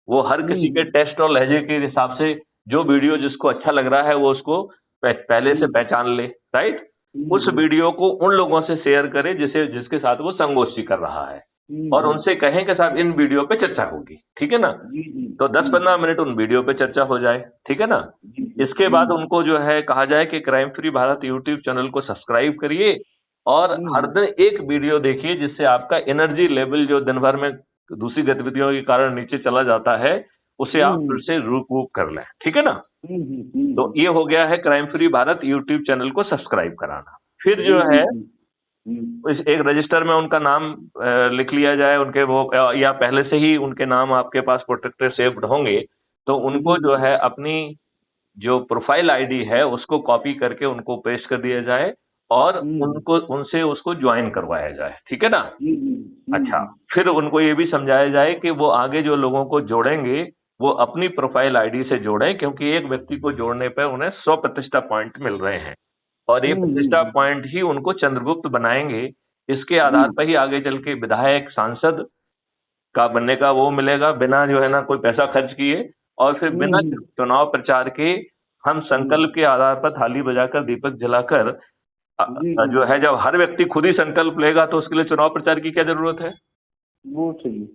S1: वो हर किसी के टेस्ट और लहजे के हिसाब से जो वीडियो जिसको अच्छा लग रहा है वो उसको पहले से पहचान ले, राइट। उस वीडियो को उन लोगों से शेयर करे जिसके साथ वो संगोष्ठी कर रहा है, और उनसे कहें कि साहब इन वीडियो पे चर्चा होगी, ठीक है ना। तो 10-15 मिनट उन वीडियो पे चर्चा हो जाए, ठीक है ना। इसके बाद उनको जो है कहा जाए कि crime free Bharat YouTube channel को सब्सक्राइब करिए, और हर दिन एक वीडियो देखिए, जिससे आपका एनर्जी लेवल जो दिन भर में दूसरी गतिविधियों के कारण नीचे चला जाता है, उसे आप फिर से रूप कर लें, ठीक है ना। तो ये हो गया है crime free Bharat YouTube channel को सब्सक्राइब कराना। फिर जो है इस एक रजिस्टर में उनका नाम लिख लिया जाए, उनके वो या पहले से ही उनके नाम आपके पास प्रोटेक्टेड सेव्ड होंगे, तो उनको जो है अपनी जो प्रोफाइल आईडी है उसको कॉपी करके उनको पेस्ट कर दिया जाए, और उनसे उसको ज्वाइन करवाया जाए, ठीक है ना। अच्छा, फिर उनको ये भी समझाया जाए कि वो आगे जो लोगों को जोड़ेंगे वो अपनी प्रोफाइल आईडी से जोड़ें, क्योंकि एक व्यक्ति को जोड़ने पर उन्हें 100 प्रतिष्ठा पॉइंट मिल रहे हैं, और ये प्रतिष्ठा पॉइंट ही उनको चंद्रगुप्त बनाएंगे। इसके आधार पर ही आगे चल के विधायक, सांसद का बनने का वो मिलेगा, बिना जो है ना कोई पैसा खर्च किए, और फिर बिना चुनाव प्रचार के हम संकल्प के आधार पर थाली बजाकर, दीपक जलाकर, जो है जब हर व्यक्ति खुद ही संकल्प लेगा तो उसके लिए चुनाव प्रचार की क्या जरूरत है।
S2: वो सही।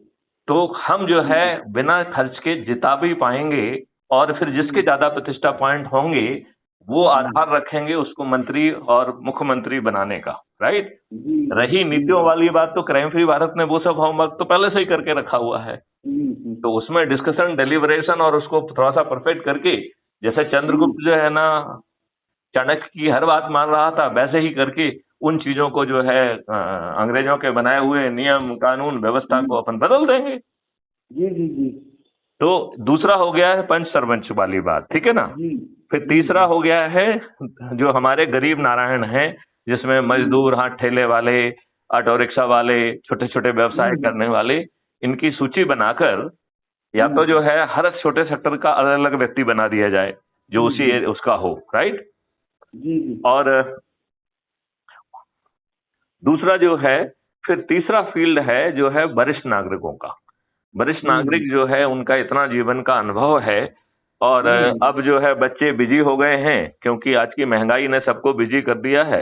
S1: तो हम जो है बिना खर्च के जिता भी पाएंगे, और फिर जिसके ज्यादा प्रतिष्ठा पॉइंट होंगे वो आधार रखेंगे उसको मंत्री और मुख्यमंत्री बनाने का, राइट। रही नीतियों वाली बात, तो क्राइम फ्री भारत ने वो सब होमवर्क तो पहले से ही करके रखा हुआ है, तो उसमें डिस्कशन, डेलिब्रेशन और उसको थोड़ा सा परफेक्ट करके, जैसे चंद्रगुप्त जो है ना चाणक्य की हर बात मान रहा था, वैसे ही करके उन चीजों को जो है अंग्रेजों के बनाए हुए नियम, कानून, व्यवस्था को अपन बदल देंगे।
S2: जी।
S1: तो दूसरा हो गया है पंच सरपंच वाली बात, ठीक है ना। फिर तीसरा हो गया है जो हमारे गरीब नारायण हैं, जिसमें मजदूर, हाथ ठेले वाले, ऑटो रिक्शा वाले, छोटे छोटे व्यवसाय करने वाले, इनकी सूची बनाकर या तो जो है हर छोटे सेक्टर का अलग अलग व्यक्ति बना दिया जाए जो उसी उसका हो, राइट। और दूसरा जो है, फिर तीसरा फील्ड है जो है वरिष्ठ नागरिकों का। वरिष्ठ नागरिक जो है उनका इतना जीवन का अनुभव है, और अब जो है बच्चे बिजी हो गए हैं, क्योंकि आज की महंगाई ने सबको बिजी कर दिया है।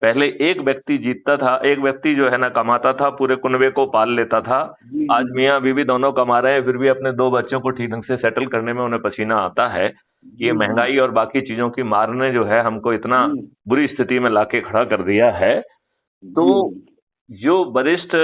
S1: पहले एक व्यक्ति जीतता था, एक व्यक्ति जो है ना कमाता था, पूरे कुनबे को पाल लेता था। आज मियाँ बीवी दोनों कमा रहे हैं, फिर भी अपने 2 बच्चों को ठीक ढंग से सेटल करने में उन्हें पसीना आता है। ये महंगाई और बाकी चीजों की मार ने जो है हमको इतना बुरी स्थिति में लाके खड़ा कर दिया है। तो जो वरिष्ठ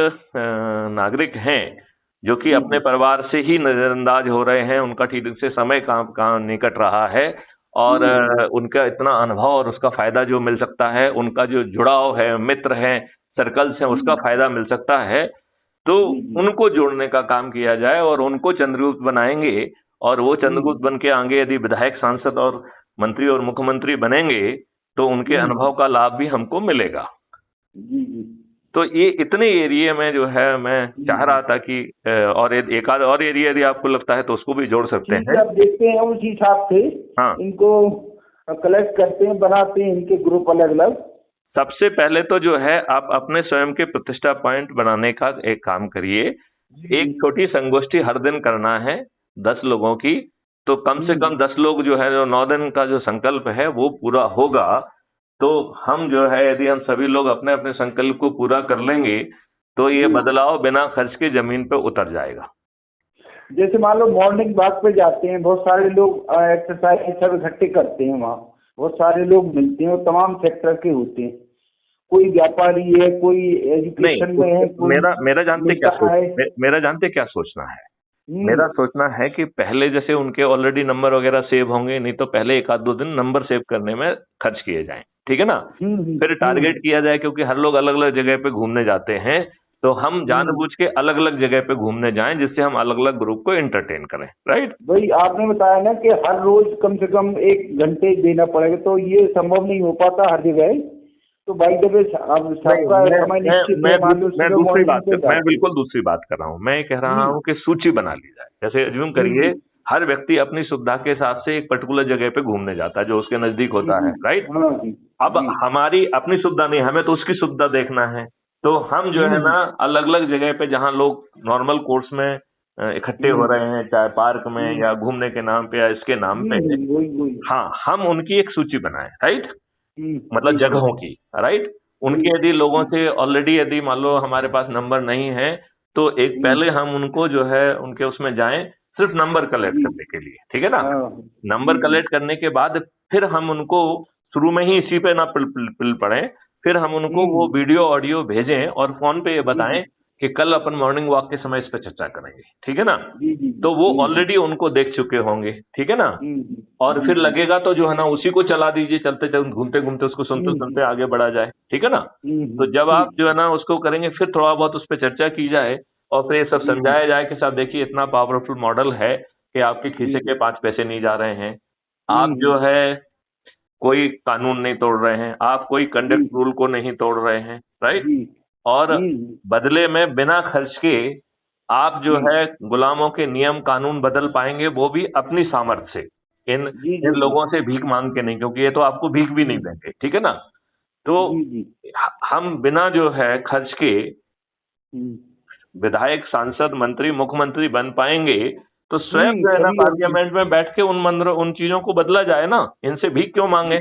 S1: नागरिक हैं, जो कि अपने परिवार से ही नजरअंदाज हो रहे हैं, उनका ठीक से समय काम नहीं कट रहा है, और उनका इतना अनुभव और उसका फायदा जो मिल सकता है, उनका जो जुड़ाव है, मित्र हैं, सर्कल्स हैं, उसका फायदा मिल सकता है, तो उनको जोड़ने का काम किया जाए, और उनको चंद्रगुप्त बनाएंगे, और वो चंद्रगुप्त बन के आगे यदि विधायक, सांसद और मंत्री और मुख्यमंत्री बनेंगे तो उनके अनुभव का लाभ भी हमको मिलेगा। तो ये इतने एरिया में जो है मैं चाह रहा था कि और एक आध और एरिया यदि आपको लगता है तो उसको भी जोड़ सकते हैं।
S2: अब देखते हैं उस हिसाब से, हाँ, इनको कलेक्ट करते हैं, बनाते हैं इनके ग्रुप अलग अलग।
S1: सबसे पहले तो जो है आप अपने स्वयं के प्रतिष्ठा पॉइंट बनाने का एक काम करिए। एक छोटी संगोष्ठी हर दिन करना है 10 लोगों की, तो कम से कम 10 लोग जो है, जो 9 दिन का जो संकल्प है वो पूरा होगा। तो हम जो है यदि हम सभी लोग अपने अपने संकल्प को पूरा कर लेंगे तो ये बदलाव बिना खर्च के जमीन पे उतर जाएगा।
S2: जैसे मान लो मॉर्निंग वॉक पे जाते हैं, बहुत सारे लोग एक्सरसाइज सब इकट्ठे करते हैं, वहाँ बहुत सारे लोग मिलते हैं और तमाम सेक्टर के होते हैं, कोई व्यापारी है, कोई एजुकेशन में है,
S1: मेरा जानते क्या सोचना है। मेरा सोचना है कि पहले जैसे उनके ऑलरेडी नंबर वगैरह सेव होंगे, नहीं तो पहले 1 आध 2 दिन नंबर सेव करने में खर्च किए जाएं। ठीक है ना। फिर टारगेट किया जाए, क्योंकि हर लोग अलग अलग जगह पे घूमने जाते हैं, तो हम जानबूझ के अलग अलग जगह पे घूमने जाएं, जिससे हम अलग अलग ग्रुप को एंटरटेन करें, राइट।
S2: वही आपने बताया ना कि हर रोज कम से कम 1 घंटे देना पड़ेगा, तो ये संभव नहीं हो पाता हर जगह। तो बाई द वे अब सबका समय निश्चित है, मान लो
S1: मैं
S2: सुबह
S1: दूसरी
S2: मॉर्निंग
S1: बात
S2: पे
S1: मैं
S2: जाते
S1: बिल्कुल दूसरी बात कर रहा हूँ। मैं ये कह रहा हूँ कि सूची बना ली जाए। जैसे एज्यूम करिए हर व्यक्ति अपनी सुविधा के हिसाब से एक पर्टिकुलर जगह पे घूमने जाता है जो उसके नजदीक होता है, राइट।
S2: हाँ जी
S1: अब हमारी अपनी सुविधा नहीं, हमें तो उसकी सुविधा देखना है, तो हम जो है ना अलग अलग जगह पे जहाँ लोग नॉर्मल कोर्स में इकट्ठे हो रहे हैं, चाहे पार्क में या घूमने के नाम पे या इसके नाम पे, हाँ, हम उनकी एक सूची बनाएं, राइट, मतलब जगहों की, राइट। उनके यदि लोगों से ऑलरेडी यदि मान लो हमारे पास नंबर नहीं है, तो एक पहले हम उनको जो है उनके उसमें जाएं सिर्फ नंबर कलेक्ट करने के लिए, ठीक है ना। नंबर कलेक्ट करने के बाद फिर हम उनको शुरू में ही इसी पे ना पिल पड़े, फिर हम उनको वो वीडियो ऑडियो भेजें और फोन पे ये बताएं कि कल अपन मॉर्निंग वॉक के समय इस पे चर्चा करेंगे, ठीक है ना। तो वो ऑलरेडी उनको देख चुके होंगे, ठीक है ना। और फिर लगेगा तो जो है ना उसी को चला दीजिए, चलते चलते घूमते घूमते उसको सुनते सुनते आगे बढ़ा जाए, ठीक है ना। तो जब आप जो है ना उसको करेंगे, फिर थोड़ा बहुत उस पर चर्चा की जाए और फिर ये सब समझाया जाए कि साहब देखिए इतना पावरफुल मॉडल है कि आपके खीसे के 5 पैसे नहीं जा रहे हैं, आप जो है कोई कानून नहीं तोड़ रहे हैं, आप कोई कंडक्ट रूल को नहीं तोड़ रहे हैं, राइट। और बदले में बिना खर्च के आप जो है गुलामों के नियम कानून बदल पाएंगे, वो भी अपनी सामर्थ्य से, इन लोगों से भीख मांग के नहीं, क्योंकि ये तो आपको भीख भी नहीं देंगे, ठीक है ना। तो हम बिना जो है खर्च के विधायक, सांसद, मंत्री, मुख्यमंत्री बन पाएंगे, तो स्वयं जो है ना पार्लियामेंट में बैठ के उन चीजों को बदला जाए ना, इनसे भीख क्यों मांगे।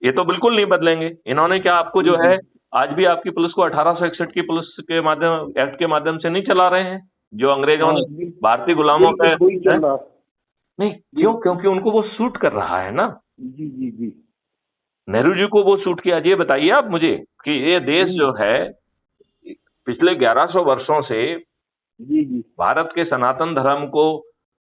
S1: ये तो बिल्कुल नहीं बदलेंगे इन्होंने। क्या आपको जो है आज भी आपकी पुलिस को 1861 की पुलिस के माध्यम, एक्ट के माध्यम से नहीं चला रहे हैं, जो अंग्रेजों ने भारतीय गुलामों पे नहीं, क्यों? क्योंकि उनको वो सूट कर रहा है ना। नेहरू जी को वो सूट किया। ये बताइए आप मुझे कि ये देश जो है पिछले 1100 वर्षों से भारत के सनातन धर्म को,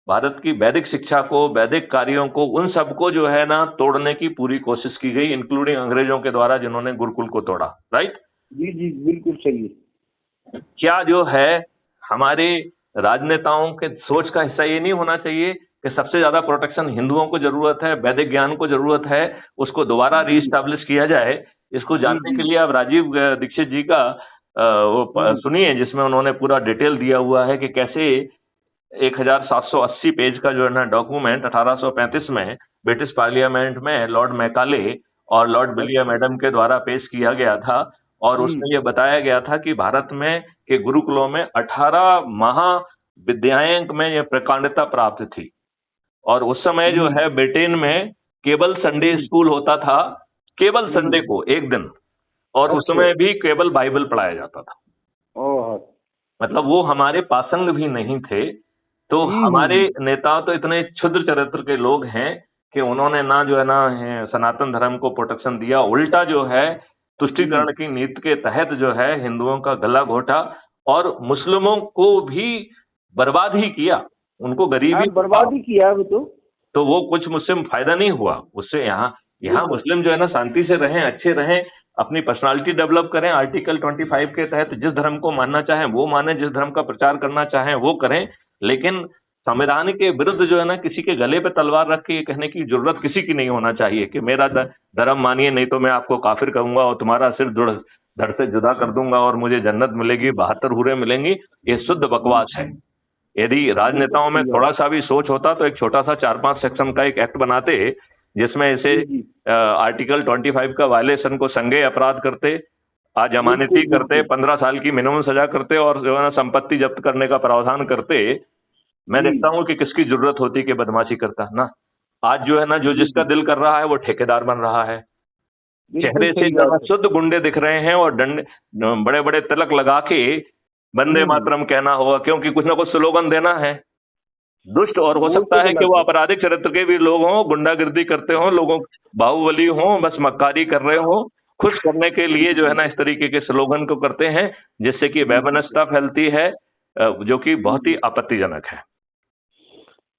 S1: भारत की वैदिक शिक्षा को, वैदिक कार्यों को, उन सबको जो है ना तोड़ने की पूरी कोशिश की गई, इंक्लूडिंग अंग्रेजों के द्वारा जिन्होंने गुरुकुल को तोड़ा, राइट।
S2: जी बिल्कुल सही है।
S1: क्या जो है हमारे राजनेताओं के सोच का हिस्सा ये नहीं होना चाहिए कि सबसे ज्यादा प्रोटेक्शन हिंदुओं को जरूरत है, वैदिक ज्ञान को जरूरत है, उसको दोबारा रीस्टैब्लिश किया जाए। इसको जानने के लिए आप राजीव दीक्षित जी का वो सुनिए, जिसमें उन्होंने पूरा डिटेल दिया हुआ है कि कैसे 1780 पेज का जो है ना डॉक्यूमेंट 1835 में ब्रिटिश पार्लियामेंट में लॉर्ड मैकाले और लॉर्ड विलियम एडम के द्वारा पेश किया गया था। और उसमें यह बताया गया था कि भारत में के गुरुकुलों में 18 महाविद्याएं में यह प्रकांडता प्राप्त थी। और उस समय जो है ब्रिटेन में केवल संडे स्कूल होता था, केवल संडे को एक दिन, और उस समय भी केवल बाइबल पढ़ाया जाता था। मतलब वो हमारे पासंग भी नहीं थे। तो हमारे नेता तो इतने क्षुद्र चरित्र के लोग हैं कि उन्होंने ना जो है ना सनातन धर्म को प्रोटेक्शन दिया, उल्टा जो है तुष्टीकरण की नीति के तहत जो है हिंदुओं का गला घोटा और मुस्लिमों को भी बर्बाद ही किया, उनको गरीबी
S2: बर्बाद ही किया।
S1: तो वो कुछ मुस्लिम फायदा नहीं हुआ उससे। यहाँ मुस्लिम जो है ना शांति से रहें, अच्छे रहें, अपनी पर्सनालिटी डेवलप करें, आर्टिकल 25 के तहत जिस धर्म को मानना चाहें वो माने, जिस धर्म का प्रचार करना चाहें वो करें, लेकिन संविधान के विरुद्ध जो है ना किसी के गले पे तलवार रख के ये कहने की जरूरत किसी की नहीं होना चाहिए कि मेरा धर्म मानिए नहीं तो मैं आपको काफिर कहूंगा और तुम्हारा सिर धड़ से जुदा कर दूंगा और मुझे जन्नत मिलेगी, 72 हूरें मिलेंगी। ये शुद्ध बकवास है। यदि राजनेताओं में थोड़ा सा भी सोच होता तो एक छोटा सा 4-5 सेक्शन का एक एक्ट बनाते जिसमें इसे आर्टिकल 25 का वायलेशन को संज्ञेय अपराध करते, अजमानती करते, 15 साल की मिनिमम सजा करते और जो है ना संपत्ति जब्त करने का प्रावधान करते। मैं देखता हूँ कि किसकी जरूरत होती कि बदमाशी करता ना। आज जो है ना जो जिसका दिल कर रहा है वो ठेकेदार बन रहा है, चेहरे से शुद्ध गुंडे दिख रहे हैं और डंडे बड़े बड़े तिलक लगा के वंदे मातरम कहना होगा, क्योंकि कुछ ना कुछ स्लोगन देना है। दुष्ट और हो सकता है कि वो आपराधिक चरित्र के भी लोग हों, गुंडागिर्दी करते हों, लोगों बाहुबली हों, बस मक्कारी कर रहे हों, खुश करने के लिए जो है ना इस तरीके के स्लोगन को करते हैं, जिससे कि वैमनस्यता फैलती है, जो कि बहुत ही आपत्तिजनक है।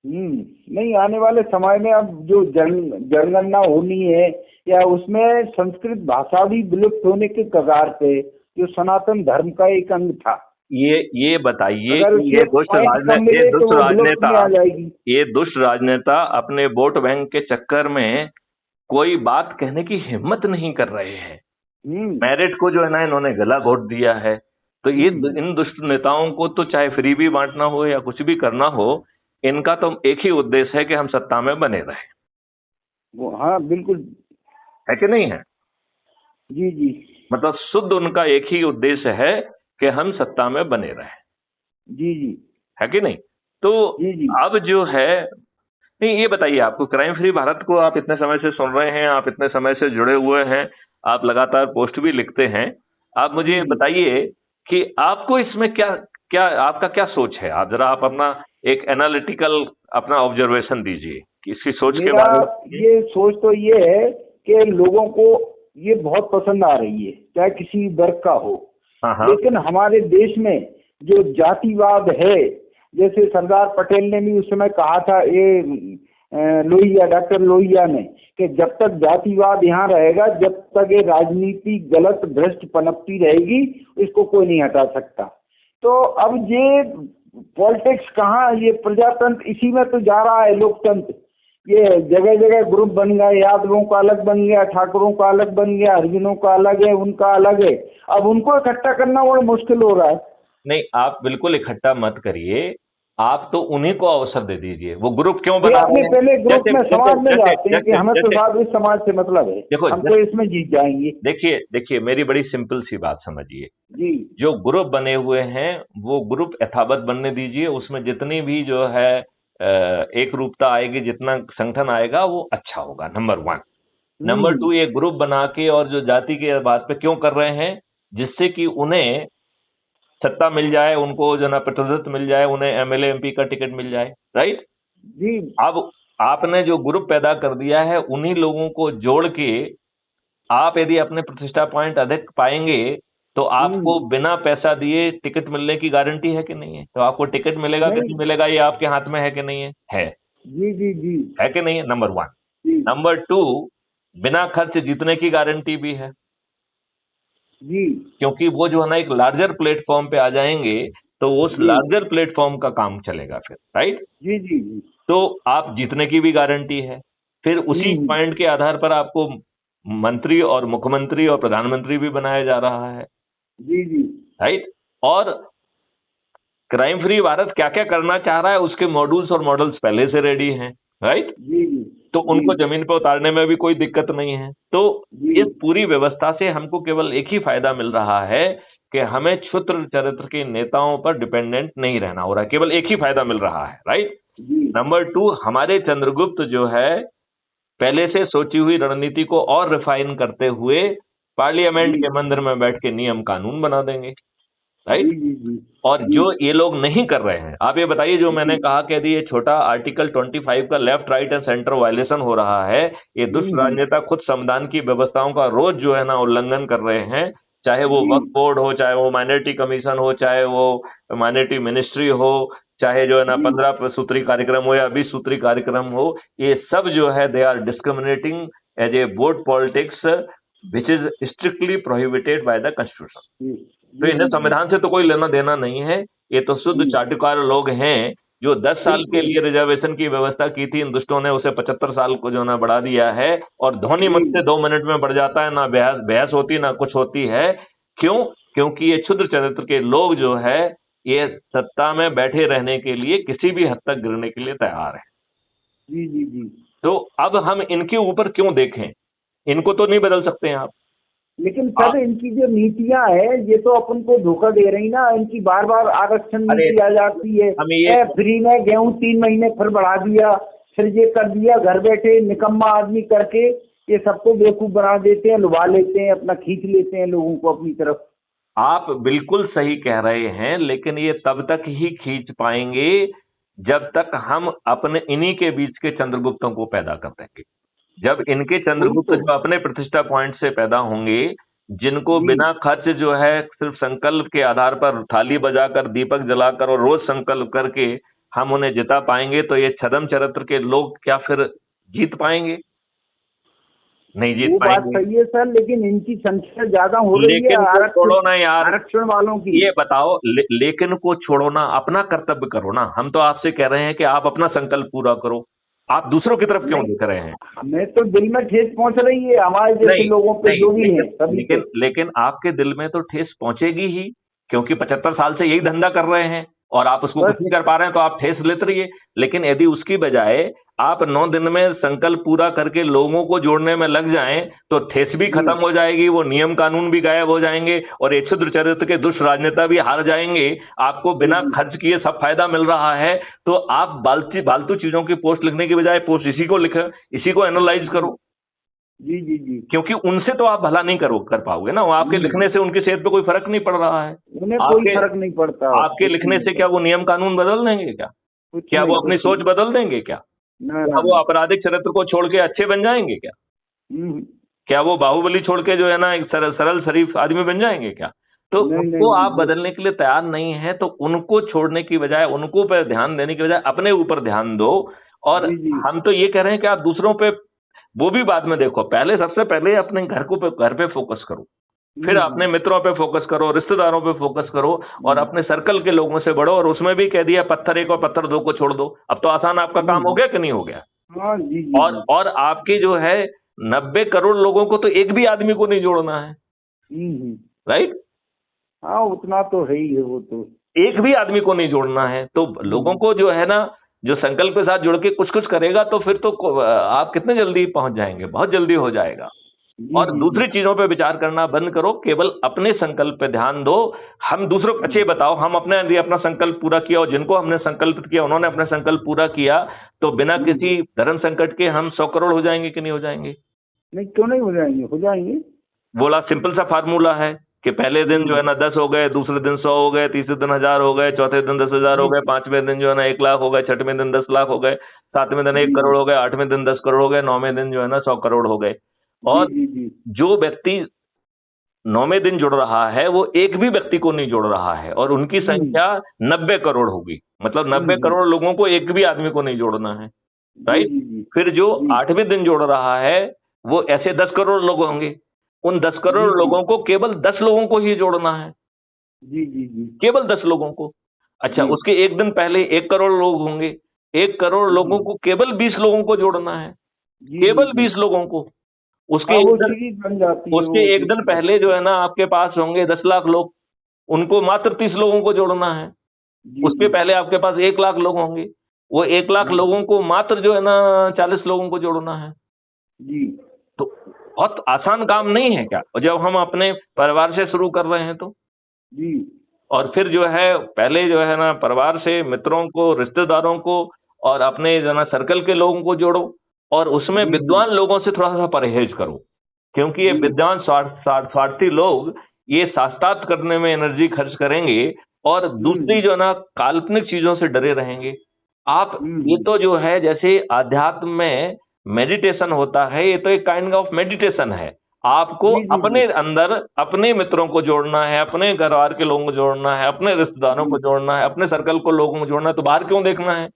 S2: नहीं, आने वाले समय में अब जो जनगणना होनी है या उसमें संस्कृत भाषा भी विलुप्त होने के कगार पे, जो सनातन धर्म का एक अंग था,
S1: ये बताइए
S2: अगर
S1: कि
S2: उसमें पॉइंट कम मिले तो वो विलुप्त में आ जाएगी।
S1: ये दुष्ट राजनेता अपने वोट बैंक के चक्कर में कोई बात कहने की हिम्मत नहीं कर रहे हैं। मेरिट को जो है ना इन्होंने गला घोट दिया है। तो ये इन दुष्ट नेताओं को तो चाहे फ्री भी बांटना हो या कुछ भी करना हो, इनका तो एक ही उद्देश्य है कि हम सत्ता में बने रहें।
S2: वो हाँ बिल्कुल,
S1: है कि नहीं है?
S2: जी जी
S1: मतलब शुद्ध उनका एक ही उद्देश्य है कि हम सत्ता में बने रहें।
S2: जी जी
S1: है कि नहीं? तो
S2: जी जी
S1: अब जो है, नहीं ये बताइए, आपको क्राइम फ्री भारत को आप इतने समय से सुन रहे हैं, आप इतने समय से जुड़े हुए हैं, आप लगातार पोस्ट भी लिखते हैं, आप मुझे ये
S2: जी
S1: बताइए कि आपको इसमें क्या क्या आपका क्या सोच है? आप जरा आप अपना एक एनालिटिकल अपना ऑब्जर्वेशन दीजिए कि इसकी सोच के
S2: मेरा
S1: बारे में।
S2: ये सोच तो ये है कि लोगों को ये बहुत पसंद आ रही है, चाहे किसी वर्ग का हो।
S1: हाँ हाँ
S2: लेकिन हमारे देश में जो जातिवाद है, जैसे सरदार पटेल ने भी उस समय कहा था, ये लोहिया, डॉक्टर लोहिया ने, कि जब तक जातिवाद यहाँ रहेगा, जब तक ये राजनीति गलत भ्रष्ट पनपती रहेगी, इसको कोई नहीं हटा सकता। तो अब ये पॉलिटिक्स कहाँ, ये प्रजातंत्र इसी में तो जा रहा है, लोकतंत्र। ये जगह जगह ग्रुप बन गए, यादवों का अलग बन गया, ठाकुरों का अलग बन गया, हरिजनों का अलग है, उनका अलग है। अब उनको इकट्ठा करना बड़ा मुश्किल हो रहा है।
S1: नहीं, आप बिल्कुल इकट्ठा मत करिए, आप तो उन्हीं को अवसर दे दीजिए। वो ग्रुप क्यों
S2: ये
S1: बना
S2: अपने
S1: रहे हैं?
S2: पहले ग्रुप
S1: जैसे
S2: में समाज में
S1: जैसे
S2: जाते हैं कि
S1: जैसे
S2: हमें तो
S1: जैसे
S2: साथ इस समाज से मतलब है,
S1: देखो,
S2: हम तो इसमें जीत जाएंगे।
S1: देखिए देखिए मेरी बड़ी सिंपल सी बात समझिए।
S2: जी
S1: जो ग्रुप बने हुए हैं वो ग्रुप यथावत बनने दीजिए, उसमें जितनी भी जो है एक रूपता आएगी, जितना संगठन आएगा वो अच्छा होगा, number one. Number
S2: hmm
S1: two, ये ग्रुप बना के और जो जाति के बात पे क्यों कर रहे हैं? जिससे कि उन्हें सत्ता मिल जाए, उनको जो ना प्रतिनिधित्व मिल जाए, उन्हें एमएलए एमपी का टिकट मिल जाए, राइट?
S2: जी
S1: अब आपने जो ग्रुप पैदा कर दिया है, उन्हीं लोगों को जोड़ के आप यदि अपने प्रतिष्ठा पॉइंट अधिक पाएंगे तो आपको
S2: हम्म
S1: बिना पैसा दिए टिकट मिलने की गारंटी है कि नहीं है? तो आपको टिकट मिलेगा कि
S2: नहीं,
S1: नहीं मिलेगा, ये आपके हाथ में है कि नहीं है?
S2: जी जी जी
S1: है कि नहीं है? Number one.
S2: जी
S1: नंबर टू, बिना खर्च जीतने की गारंटी भी है,
S2: जी
S1: क्योंकि वो जो है ना एक लार्जर प्लेटफॉर्म पे आ जाएंगे, तो उस
S2: जी
S1: लार्जर प्लेटफॉर्म का काम चलेगा फिर, राइट?
S2: जी जी जी
S1: तो आप जीतने की भी गारंटी है। फिर उसी
S2: हम्म
S1: पॉइंट के आधार पर आपको मंत्री और मुख्यमंत्री और प्रधानमंत्री भी बनाया जा रहा है,
S2: जी जी
S1: राइट? और क्राइम फ्री भारत क्या क्या करना चाह रहा है, उसके मॉड्यूल्स और मॉडल्स पहले से रेडी हैं, राइट?
S2: जी जी
S1: तो
S2: जी
S1: उनको जमीन पर उतारने में भी कोई दिक्कत नहीं है। तो
S2: जी
S1: इस पूरी व्यवस्था से हमको केवल एक ही फायदा मिल रहा है कि हमें क्षुद्र चरित्र के नेताओं पर डिपेंडेंट नहीं रहना हो रहा है, केवल एक ही फायदा मिल रहा है, राइट?
S2: जी
S1: नंबर टू, हमारे चंद्रगुप्त जो है पहले से सोची हुई रणनीति को और रिफाइन करते हुए पार्लियामेंट
S2: जी
S1: के मंदिर में बैठ के नियम कानून बना देंगे,
S2: जी
S1: राइट?
S2: जी जी
S1: और
S2: जी
S1: जो ये लोग नहीं कर रहे हैं, आप ये बताइए, जो मैंने
S2: जी
S1: कहा कि यदि ये छोटा आर्टिकल 25 का left right and centre violation हो रहा है, ये दुष्ट राजनेता खुद संविधान की व्यवस्थाओं का रोज जो है ना उल्लंघन कर रहे हैं, चाहे वो
S2: जी
S1: वक्फ बोर्ड हो, चाहे वो माइनॉरिटी कमीशन हो, चाहे वो माइनॉरिटी मिनिस्ट्री हो, चाहे जो है ना
S2: जी
S1: 15 सूत्री कार्यक्रम हो या 20 सूत्री कार्यक्रम हो, ये सब जो है they are discriminating as a vote politics which is strictly prohibited by the constitution.
S2: जी
S1: तो
S2: जी
S1: इन्हें
S2: जी जी
S1: संविधान से तो कोई लेना देना नहीं है, ये तो शुद्ध
S2: जी
S1: चाटुकार लोग हैं जो 10 साल के
S2: बिल्कुल
S1: लिए रिजर्वेशन की व्यवस्था की थी, इन दुष्टों ने उसे 75 साल को जो ना बढ़ा दिया है, और ध्वनि
S2: जी
S1: मत से 2 मिनट में बढ़ जाता है, ना बहस बहस होती ना कुछ होती है। क्यों? क्योंकि ये क्षुद्र चरित्र के लोग जो है ये सत्ता में बैठे रहने के लिए किसी भी हद तक गिरने के लिए तैयार है।
S2: जी जी जी
S1: तो अब हम इनके ऊपर क्यों देखें? इनको तो नहीं बदल सकते हैं आप।
S2: लेकिन सर इनकी जो नीतियां है ये तो अपन को धोखा दे रही ना, इनकी बार बार आरक्षण
S1: अरे
S2: नीति आ जाती है,
S1: हम ये
S2: फ्री में गेहूं 3 महीने फिर बढ़ा दिया, फिर ये कर दिया, घर बैठे निकम्मा आदमी करके ये सबको बेवकूफ बना देते हैं, लुभा लेते हैं, अपना खींच लेते हैं लोगों को अपनी तरफ।
S1: आप बिल्कुल सही कह रहे हैं, लेकिन ये तब तक ही खींच पाएंगे जब तक हम अपने इन्हीं के बीच के चंद्रगुप्तों को पैदा कर देंगे। जब इनके
S2: वही
S1: चंद्रगुप्त
S2: तो।
S1: जो अपने प्रतिष्ठा पॉइंट से पैदा होंगे, जिनको
S2: जी
S1: बिना खर्च जो है सिर्फ संकल्प के आधार पर थाली बजाकर, दीपक जलाकर और रोज संकल्प करके हम उन्हें जिता पाएंगे तो ये छद्म चरित्र के लोग क्या फिर जीत पाएंगे? नहीं जीत
S2: वो बात
S1: पाएंगे।
S2: सही है सर, लेकिन इनकी संख्या ज्यादा हो रही है
S1: लेकिन को छोड़ो ना यार,
S2: आरक्षण वालों की।
S1: ये बताओ, लेकिन को छोड़ो ना, अपना कर्तव्य करो ना। हम तो आपसे कह रहे हैं कि आप अपना संकल्प पूरा करो, आप दूसरों की तरफ क्यों देख रहे हैं?
S2: हमें तो दिल में ठेस पहुंच रही है हमारे जैसे लोगों पे, जो भी है सभी
S1: लेकिन लेकिन आपके दिल में तो ठेस पहुंचेगी ही, क्योंकि 75 साल से यही धंधा कर रहे हैं और आप उसको कुछ नहीं कर पा रहे हैं, तो आप ठेस लेते रहिए। लेकिन यदि उसकी बजाय आप 9 दिन में संकल्प पूरा करके लोगों को जोड़ने में लग जाएं तो ठेस भी खत्म हो जाएगी, वो नियम कानून भी गायब हो जाएंगे और एक क्षुद्र चरित्र के दुष्ट राजनेता भी हार जाएंगे। आपको बिना खर्च किए सब फायदा मिल रहा है, तो आप फालतू चीजों की पोस्ट लिखने की बजाय पोस्ट इसी को लिखें, इसी को एनालाइज करो।
S2: जी जी जी।
S1: क्योंकि उनसे तो आप भला नहीं कर पाओगे ना, वो आपके लिखने से उनकी सेहत पे कोई फर्क नहीं पड़ रहा है।
S2: उन्हें कोई फर्क नहीं पड़ता।
S1: आपके लिखने से क्या वो नियम कानून बदल देंगे? क्या वो अपनी सोच बदल देंगे? क्या वो आपराधिक चरित्र को छोड़ के अच्छे बन जाएंगे? क्या वो बाहुबली छोड़ के जो है ना एक सरल शरीफ आदमी बन जाएंगे? क्या तो उनको आप बदलने के लिए तैयार नहीं है, तो उनको छोड़ने की बजाय, उनको पे ध्यान देने की बजाय अपने ऊपर ध्यान दो। और हम तो ये कह रहे हैं कि आप दूसरों पे, वो भी बाद में देखो, पहले सबसे पहले अपने घर पे फोकस करो, फिर अपने मित्रों पे फोकस करो, रिश्तेदारों पे फोकस करो और अपने सर्कल के लोगों से बढ़ो। और उसमें भी कह दिया पत्थर 1 और पत्थर 2 को छोड़ दो। अब तो आसान आपका काम हो गया कि नहीं हो गया? और आपके जो है 90 करोड़ लोगों को तो एक भी आदमी को नहीं जोड़ना है, राइट?
S2: हाँ उतना तो है ही है, वो तो
S1: एक भी आदमी को नहीं जोड़ना है। तो लोगों को जो है ना, जो संकल्प के साथ जुड़ के कुछ कुछ करेगा तो फिर तो आप कितने जल्दी पहुंच जाएंगे, बहुत जल्दी हो जाएगा। और दूसरी चीजों पे विचार करना बंद करो, केवल अपने संकल्प पे ध्यान दो। हम दूसरों को अच्छे बताओ, हम अपने लिए अपना संकल्प पूरा किया और जिनको हमने संकल्पित किया उन्होंने अपना संकल्प पूरा किया, तो बिना किसी धर्म संकट के हम 100 करोड़ हो जाएंगे कि नहीं हो जाएंगे?
S2: नहीं, क्यों नहीं हो जाएंगे, हो जाएंगे।
S1: बोला सिंपल सा फार्मूला है कि पहले दिन जो है ना 10 हो गए, दूसरे दिन 100 हो गए, तीसरे दिन 1000 हो गए, चौथे दिन 10,000 हो गए, 5वें दिन जो है ना 1 लाख हो गए, 6वें दिन 10 लाख हो गए, 7वें दिन 1 करोड़ हो गए, 8वें दिन 10 करोड़ हो गए, 9वें दिन जो है ना 100 करोड़ हो गए। और जो व्यक्ति 9वें दिन जुड़ रहा है वो एक भी व्यक्ति को नहीं जोड़ रहा है और उनकी संख्या 90 करोड़ होगी। मतलब 90 करोड़ लोगों को एक भी आदमी को नहीं जोड़ना है, राइट? फिर जो 8वें दिन जोड़ रहा है वो ऐसे 10 करोड़ लोग होंगे। उन 10 करोड़ लोगों को केवल 10 लोगों को ही जोड़ना है। केवल 10 लोगों को। अच्छा, उसके एक दिन पहले 1 करोड़ लोग होंगे। 1 करोड़ लोगों को केवल 20 लोगों को जोड़ना है, केवल 20 लोगों को। उसके एक दिन पहले जो है ना आपके पास होंगे 10 लाख लोग, उनको मात्र 30 लोगों को जोड़ना है। उसके पहले आपके पास 1 लाख लोग होंगे, वो 1 लाख लोगों को मात्र जो है ना 40 लोगों को जोड़ना है। तो बहुत आसान काम नहीं है क्या? और जब हम अपने परिवार से शुरू कर रहे हैं तो और फिर जो है पहले जो है ना परिवार से मित्रों को, रिश्तेदारों को और अपने जो ना सर्कल के लोगों को जोड़ो और उसमें विद्वान लोगों से थोड़ा सा परहेज करो, क्योंकि ये विद्वान स्वार्थी लोग ये शास्त्रार्थ करने में एनर्जी खर्च करेंगे और दूसरी जो ना काल्पनिक चीजों से डरे रहेंगे। आप ये तो जो है जैसे आध्यात्म में मेडिटेशन होता है, ये तो एक काइंड ऑफ मेडिटेशन है। आपको अपने अंदर अपने मित्रों को जोड़ना है, अपने परिवार के लोगों को जोड़ना है, अपने रिश्तेदारों को जोड़ना है, अपने सर्कल को लोगों को जोड़ना है, तो बाहर क्यों देखना है?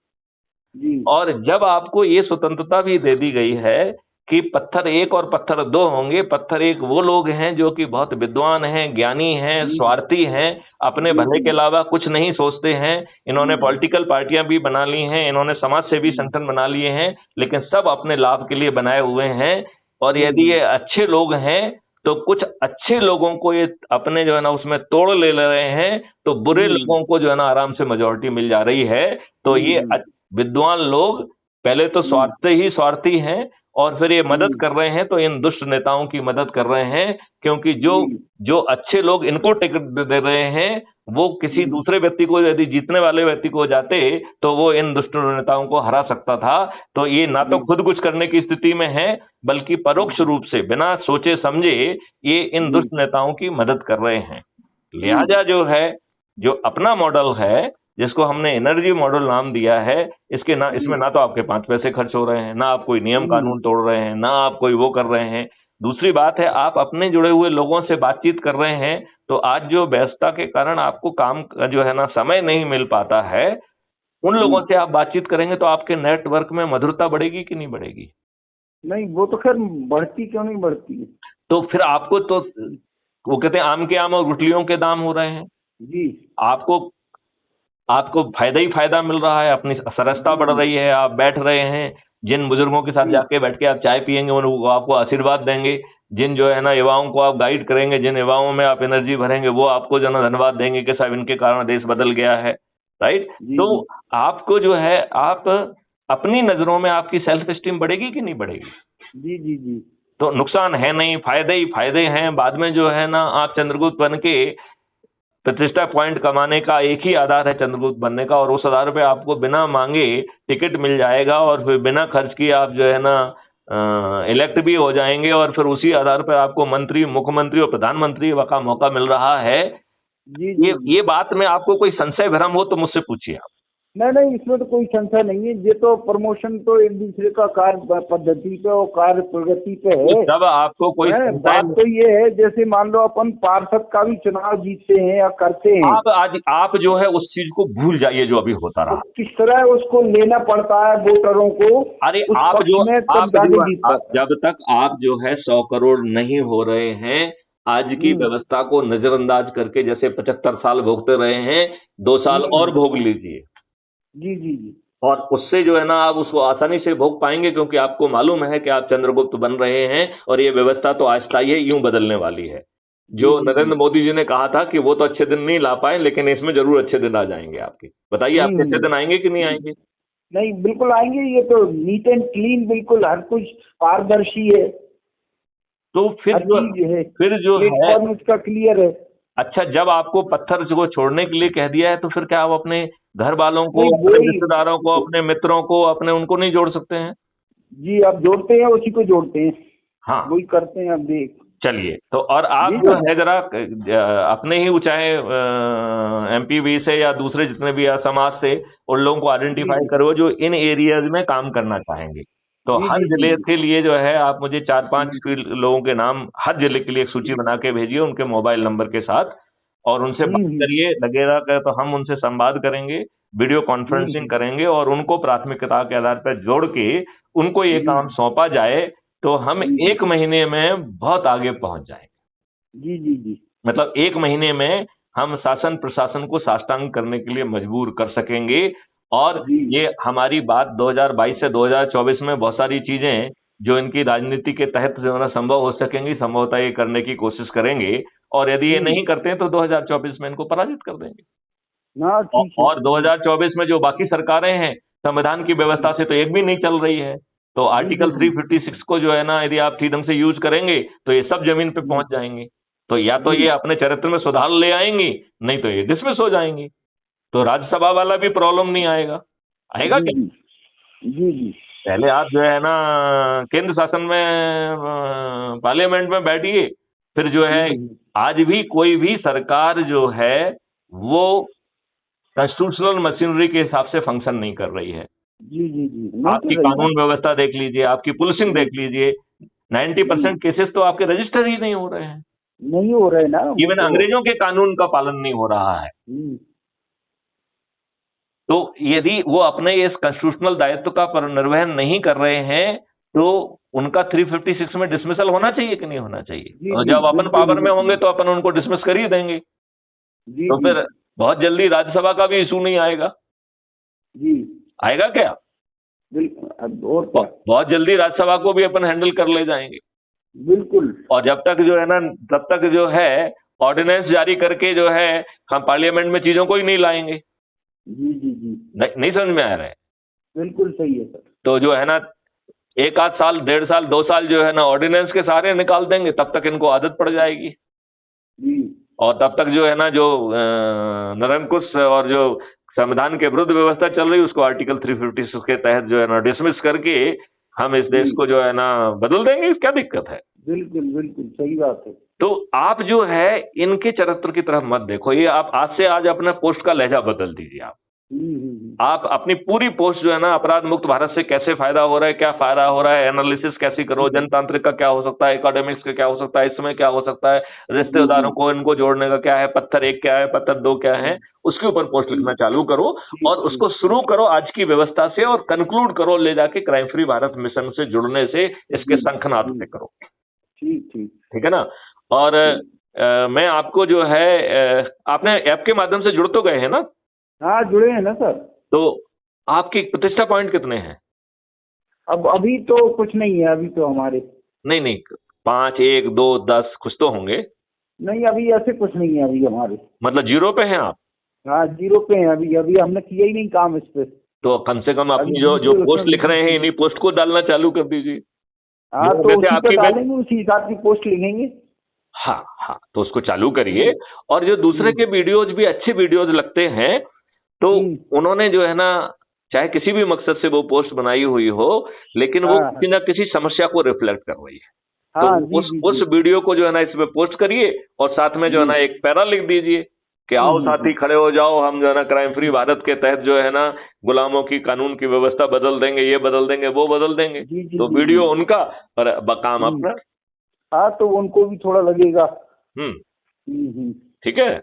S1: और जब आपको ये स्वतंत्रता भी दे दी गई है कि पत्थर 1 और पत्थर 2 होंगे, पत्थर 1 वो लोग हैं जो कि बहुत विद्वान हैं, ज्ञानी हैं, स्वार्थी हैं, अपने भले के अलावा कुछ नहीं सोचते हैं। इन्होंने पॉलिटिकल पार्टियां भी बना ली हैं, इन्होंने समाज सेवी संगठन बना लिए हैं, लेकिन सब अपने लाभ के लिए बनाए हुए हैं। और यदि ये अच्छे लोग हैं तो कुछ अच्छे लोगों को ये अपने जो है ना उसमें तोड़ ले रहे हैं, तो बुरे लोगों को जो है ना आराम से मेजोरिटी मिल जा रही है। तो ये विद्वान लोग पहले तो स्वार्थी हैं और फिर ये मदद कर रहे हैं, तो इन दुष्ट नेताओं की मदद कर रहे हैं, क्योंकि जो अच्छे लोग इनको टिकट दे रहे हैं वो किसी दूसरे व्यक्ति को, यदि जीतने वाले व्यक्ति को जाते तो वो इन दुष्ट नेताओं को हरा सकता था। तो ये ना तो खुद कुछ करने की स्थिति में है, बल्कि परोक्ष रूप से बिना सोचे समझे ये इन दुष्ट नेताओं की मदद कर रहे हैं। लिहाजा जो है, जो अपना मॉडल है जिसको हमने एनर्जी मॉडल नाम दिया है, इसमें ना तो आपके 5 पैसे खर्च हो रहे हैं, ना आप कोई नियम कानून तोड़ रहे हैं, ना आप कोई वो कर रहे हैं। दूसरी बात है, आप अपने जुड़े हुए लोगों से बातचीत कर रहे हैं, तो आज जो व्यस्तता के कारण आपको काम का जो है ना समय नहीं मिल पाता है, उन लोगों से आप बातचीत करेंगे तो आपके नेटवर्क में मधुरता बढ़ेगी कि नहीं बढ़ेगी?
S2: नहीं, वो तो खैर बढ़ती क्यों नहीं बढ़ती।
S1: तो फिर आपको तो वो कहते हैं आम के आम और गुठलियों के दाम हो रहे हैं।
S2: जी
S1: आपको आपको फायदा ही फायदा मिल रहा है, अपनी सरसता बढ़
S2: जी
S1: रही है, आप बैठ रहे हैं, जिन बुजुर्गों के साथ
S2: जी
S1: जाके बैठ के आप चाय पियेंगे वो आपको आशीर्वाद देंगे, जिन जो है ना युवाओं को आप गाइड करेंगे, जिन युवाओं में आप एनर्जी भरेंगे वो आपको जो है ना धन्यवाद देंगे कि साहब इनके कारण देश बदल गया है। राइट।
S2: जी
S1: तो
S2: जी
S1: आपको जो है आप अपनी नजरों में आपकी सेल्फ स्टीम बढ़ेगी कि नहीं बढ़ेगी?
S2: जी जी जी
S1: तो नुकसान है नहीं, फायदे ही फायदे हैं। बाद में जो है ना आप चंद्रगुप्त बन के प्रतिष्ठा पॉइंट कमाने का एक ही आधार है चंद्रगुप्त बनने का, और उस आधार पे आपको बिना मांगे टिकट मिल जाएगा और फिर बिना खर्च किए आप जो है ना इलेक्ट भी हो जाएंगे, और फिर उसी आधार पर आपको मंत्री, मुख्यमंत्री और प्रधानमंत्री का मौका मिल रहा है।
S2: जी जी जी।
S1: ये बात में आपको कोई संशय भ्रम हो तो मुझसे पूछिए आप।
S2: नहीं नहीं, इसमें तो कोई संशय नहीं है। ये तो प्रमोशन तो एक दूसरे का कार्य पद्धति पे और कार्य प्रगति पे है।
S1: जब आपको कोई संशय
S2: बात तो ये है, जैसे मान लो अपन पार्षद का भी चुनाव जीतते हैं या करते हैं,
S1: आप आज आप जो है उस चीज को भूल जाइए जो अभी होता
S2: तो
S1: रहा।
S2: किस तरह उसको लेना पड़ता है वोटरों को।
S1: अरे
S2: उस
S1: आप
S2: पक्ष
S1: जो
S2: में तब
S1: आप
S2: जाके
S1: जो
S2: जीत
S1: आप
S2: पाता है।
S1: जब तक आप जो है 100 करोड़ नहीं हो रहे हैं, आज की व्यवस्था को नजरअंदाज करके जैसे 75 साल भोगते रहे हैं, 2 साल और भोग लीजिए,
S2: जी जी जी
S1: और उससे जो है ना आप उसको आसानी से भोग पाएंगे, क्योंकि आपको मालूम है कि आप चंद्रगुप्त बन रहे हैं और ये व्यवस्था तो अस्थायी है, यूं बदलने वाली है। जो
S2: जी जी
S1: नरेंद्र मोदी जी ने कहा था कि वो तो अच्छे दिन नहीं ला पाए, लेकिन इसमें जरूर अच्छे दिन आ जाएंगे आपके। बताइए आपके अच्छे दिन आएंगे कि नहीं आएंगे?
S2: नहीं, बिल्कुल आएंगे। ये तो नीट एंड क्लीन, बिल्कुल हर कुछ पारदर्शी है,
S1: तो
S2: हर चीज है,
S1: फिर जो है
S2: प्लेटफॉर्म उसका क्लियर है।
S1: अच्छा, जब आपको पत्थर को छोड़ने के लिए कह दिया है तो फिर क्या आप अपने घर वालों को,
S2: नहीं
S1: अपने
S2: वही,
S1: रिश्तेदारों को, अपने मित्रों को, अपने उनको नहीं जोड़ सकते हैं?
S2: जी आप जोड़ते हैं, उसी को जोड़ते हैं,
S1: हाँ,
S2: वही करते हैं। अब देख
S1: चलिए। तो और आप
S2: जी
S1: जो
S2: ना।
S1: है जरा अपने ही चाहे एमपीवी से या दूसरे जितने भी समाज से उन लोगों को
S2: जी
S1: आइडेंटिफाई करो जो इन एरियाज में काम करना चाहेंगे। तो
S2: जी
S1: हर
S2: जी जी
S1: जिले के लिए जो है आप मुझे 4-5 लोगों के नाम हर जिले के लिए एक सूची बना के भेजिए उनके मोबाइल नंबर के साथ, और उनसे बात
S2: हम्म
S1: करिए। लगेगा कि तो हम उनसे संवाद करेंगे, वीडियो कॉन्फ्रेंसिंग
S2: हम्म
S1: करेंगे, और उनको प्राथमिकता के आधार पर जोड़ के उनको ये काम
S2: हम्म
S1: सौंपा जाए, तो हम
S2: जी
S1: 1 महीने में बहुत आगे पहुंच जाएंगे।
S2: जी जी जी
S1: मतलब 1 महीने में हम शासन प्रशासन को साष्टांग करने के लिए मजबूर कर सकेंगे। और
S2: जी
S1: ये हमारी बात 2022 से 2024 में बहुत सारी चीजें जो इनकी राजनीति के तहत जो है ना संभव हो सकेंगी, संभवतः ये करने की कोशिश करेंगे, और यदि ये नहीं करते हैं तो 2024 में इनको पराजित कर देंगे।
S2: हाँ ठीक है।
S1: और 2024 में जो बाकी सरकारें हैं, संविधान की व्यवस्था से तो एक भी नहीं चल रही है, तो
S2: जी जी
S1: आर्टिकल
S2: जी
S1: 356 को जो है ना यदि आप ठीक ढंग से यूज करेंगे तो ये सब जमीन पे
S2: जी
S1: पहुंच जाएंगे। तो या तो
S2: जी
S1: ये अपने चरित्र में सुधार ले आएंगी, नहीं तो ये डिसमिस हो जाएंगी। तो राज्यसभा वाला भी प्रॉब्लम नहीं आएगा। आएगा
S2: जी
S1: क्या?
S2: जी जी जी
S1: पहले आप जो है ना केंद्र शासन में पार्लियामेंट में बैठिए, फिर जो है
S2: हम्म,
S1: आज भी कोई भी सरकार जो है वो कॉन्स्टिट्यूशनल मशीनरी के हिसाब से फंक्शन नहीं कर रही है।
S2: जी जी जी नहीं
S1: आपकी
S2: कर रही ना।
S1: कानून व्यवस्था देख लीजिए, आपकी पुलिसिंग
S2: जी
S1: देख लीजिए, 90%
S2: जी
S1: केसेस तो आपके रजिस्टर ही नहीं हो रहे हैं।
S2: नहीं हो रहे ना वो
S1: इवन
S2: तो।
S1: अंग्रेजों के कानून का पालन नहीं हो रहा है।
S2: हम्म,
S1: तो यदि वो अपने इस कॉन्स्टिट्यूशनल दायित्व का निर्वहन नहीं कर रहे हैं तो उनका 356 में डिसमिसल होना चाहिए कि नहीं होना चाहिए?
S2: जी
S1: और
S2: जी
S1: जब अपन
S2: बिल्कुल
S1: पावर में होंगे
S2: बिल्कुल।
S1: तो अपन उनको डिसमिस कर ही देंगे।
S2: जी
S1: तो
S2: जी
S1: फिर बहुत जल्दी राज्यसभा का भी इशू नहीं आएगा।
S2: जी
S1: आएगा क्या?
S2: बिल्कुल। अब और क्या।
S1: बहुत जल्दी राज्यसभा को भी अपन हैंडल कर ले जाएंगे।
S2: बिल्कुल।
S1: और जब तक जो है ना, तब तक जो है ऑर्डिनेंस जारी करके जो है हम पार्लियामेंट में चीजों को ही नहीं लाएंगे।
S2: जी जी जी
S1: नहीं समझ में आ रहा है?
S2: बिल्कुल सही है सर।
S1: तो जो है ना 1 आध साल, 1.5 साल, 2 साल जो है ना ऑर्डिनेंस के सारे निकाल देंगे, तब तक इनको आदत पड़ जाएगी।
S2: जी
S1: और तब तक जो है ना जो निरंकुश और जो संविधान के विरुद्ध व्यवस्था चल रही है उसको आर्टिकल 356 के तहत जो है ना डिसमिस करके हम इस देश
S2: जी
S1: को जो है ना बदल देंगे। क्या दिक्कत है?
S2: बिल्कुल बिल्कुल सही बात है।
S1: तो आप जो है इनके चरित्र की तरफ मत देखो। ये आप आज से आज अपना पोस्ट का लहजा बदल दीजिए आप। आप अपनी पूरी पोस्ट जो है ना, अपराध मुक्त भारत से कैसे फायदा हो रहा है, क्या फायदा हो रहा है, एनालिसिस कैसे करो, जनतांत्रिक का क्या हो सकता है, एकेडमिक्स का क्या हो सकता है, इसमें क्या हो सकता है, रिश्तेदारों को इनको जोड़ने का क्या है, पत्थर 1 क्या है, पत्थर 2 क्या है, उसके ऊपर पोस्ट लिखना चालू करो और उसको शुरू करो आज की व्यवस्था से और कंक्लूड करो ले जाके क्राइम फ्री भारत मिशन से जुड़ने से, इसके शंखनाद से करो।
S2: ठीक ठीक
S1: ठीक है ना। और मैं आपको जो है आपने ऐप के माध्यम से जुड़ तो गए हैं ना?
S2: हाँ, जुड़े हैं ना सर।
S1: तो आपकी प्रतिष्ठा पॉइंट कितने हैं?
S2: अब अभी तो कुछ नहीं है, अभी तो हमारे
S1: नहीं नहीं, 5, 1, 2, 10 कुछ तो होंगे।
S2: नहीं, अभी ऐसे कुछ नहीं है अभी हमारे।
S1: मतलब 0 पे हैं आप?
S2: हाँ, 0 पे हैं अभी। अभी हमने किया ही नहीं काम इस पे।
S1: तो कम से कम
S2: अभी
S1: अपनी जो जो
S2: 0
S1: पोस्ट लिख रहे हैं इन्हीं पोस्ट को डालना चालू कर दीजिए।
S2: हाँ, तो
S1: वैसे
S2: उसी पे
S1: आपकी
S2: डालेंगे, उसी हिसाब की पोस्ट लिखेंगे।
S1: हाँ हाँ, तो उसको चालू करिए। और जो दूसरे के वीडियोज भी अच्छे वीडियोज लगते हैं, तो उन्होंने जो है ना, चाहे किसी भी मकसद से वो पोस्ट बनाई हुई हो, लेकिन वो किसी ना किसी समस्या को रिफ्लेक्ट कर रही है।
S2: हाँ,
S1: तो उस वीडियो को जो है ना इसमें पोस्ट करिए और साथ में जो है ना एक पैरा लिख दीजिए कि आओ साथी खड़े हो जाओ, हम जो है ना क्राइम फ्री भारत के तहत जो है ना गुलामों की कानून की व्यवस्था बदल देंगे, ये बदल देंगे, वो बदल देंगे। तो वीडियो उनका और काम अपना।
S2: हाँ, तो उनको भी थोड़ा लगेगा।
S1: ठीक है।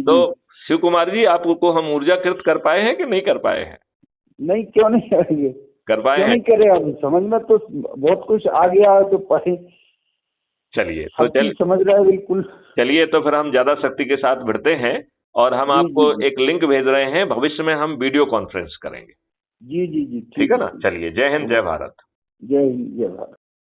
S1: तो शिव कुमार जी, आपको हम ऊर्जाकृत कर पाए हैं कि नहीं कर पाए हैं?
S2: नहीं, क्यों नहीं करेंगे,
S1: कर पाए हैं?
S2: नहीं करे। अब समझ में तो बहुत कुछ आ गया, तो पढ़े।
S1: चलिए तो
S2: समझ रहा है बिल्कुल।
S1: चलिए तो फिर हम ज्यादा शक्ति के साथ भिड़ते हैं और हम आपको एक लिंक भेज रहे हैं, भविष्य में हम वीडियो कॉन्फ्रेंस करेंगे।
S2: जी जी जी,
S1: ठीक है ना। चलिए, जय हिंद, जय भारत।
S2: जय हिंद, जय भारत।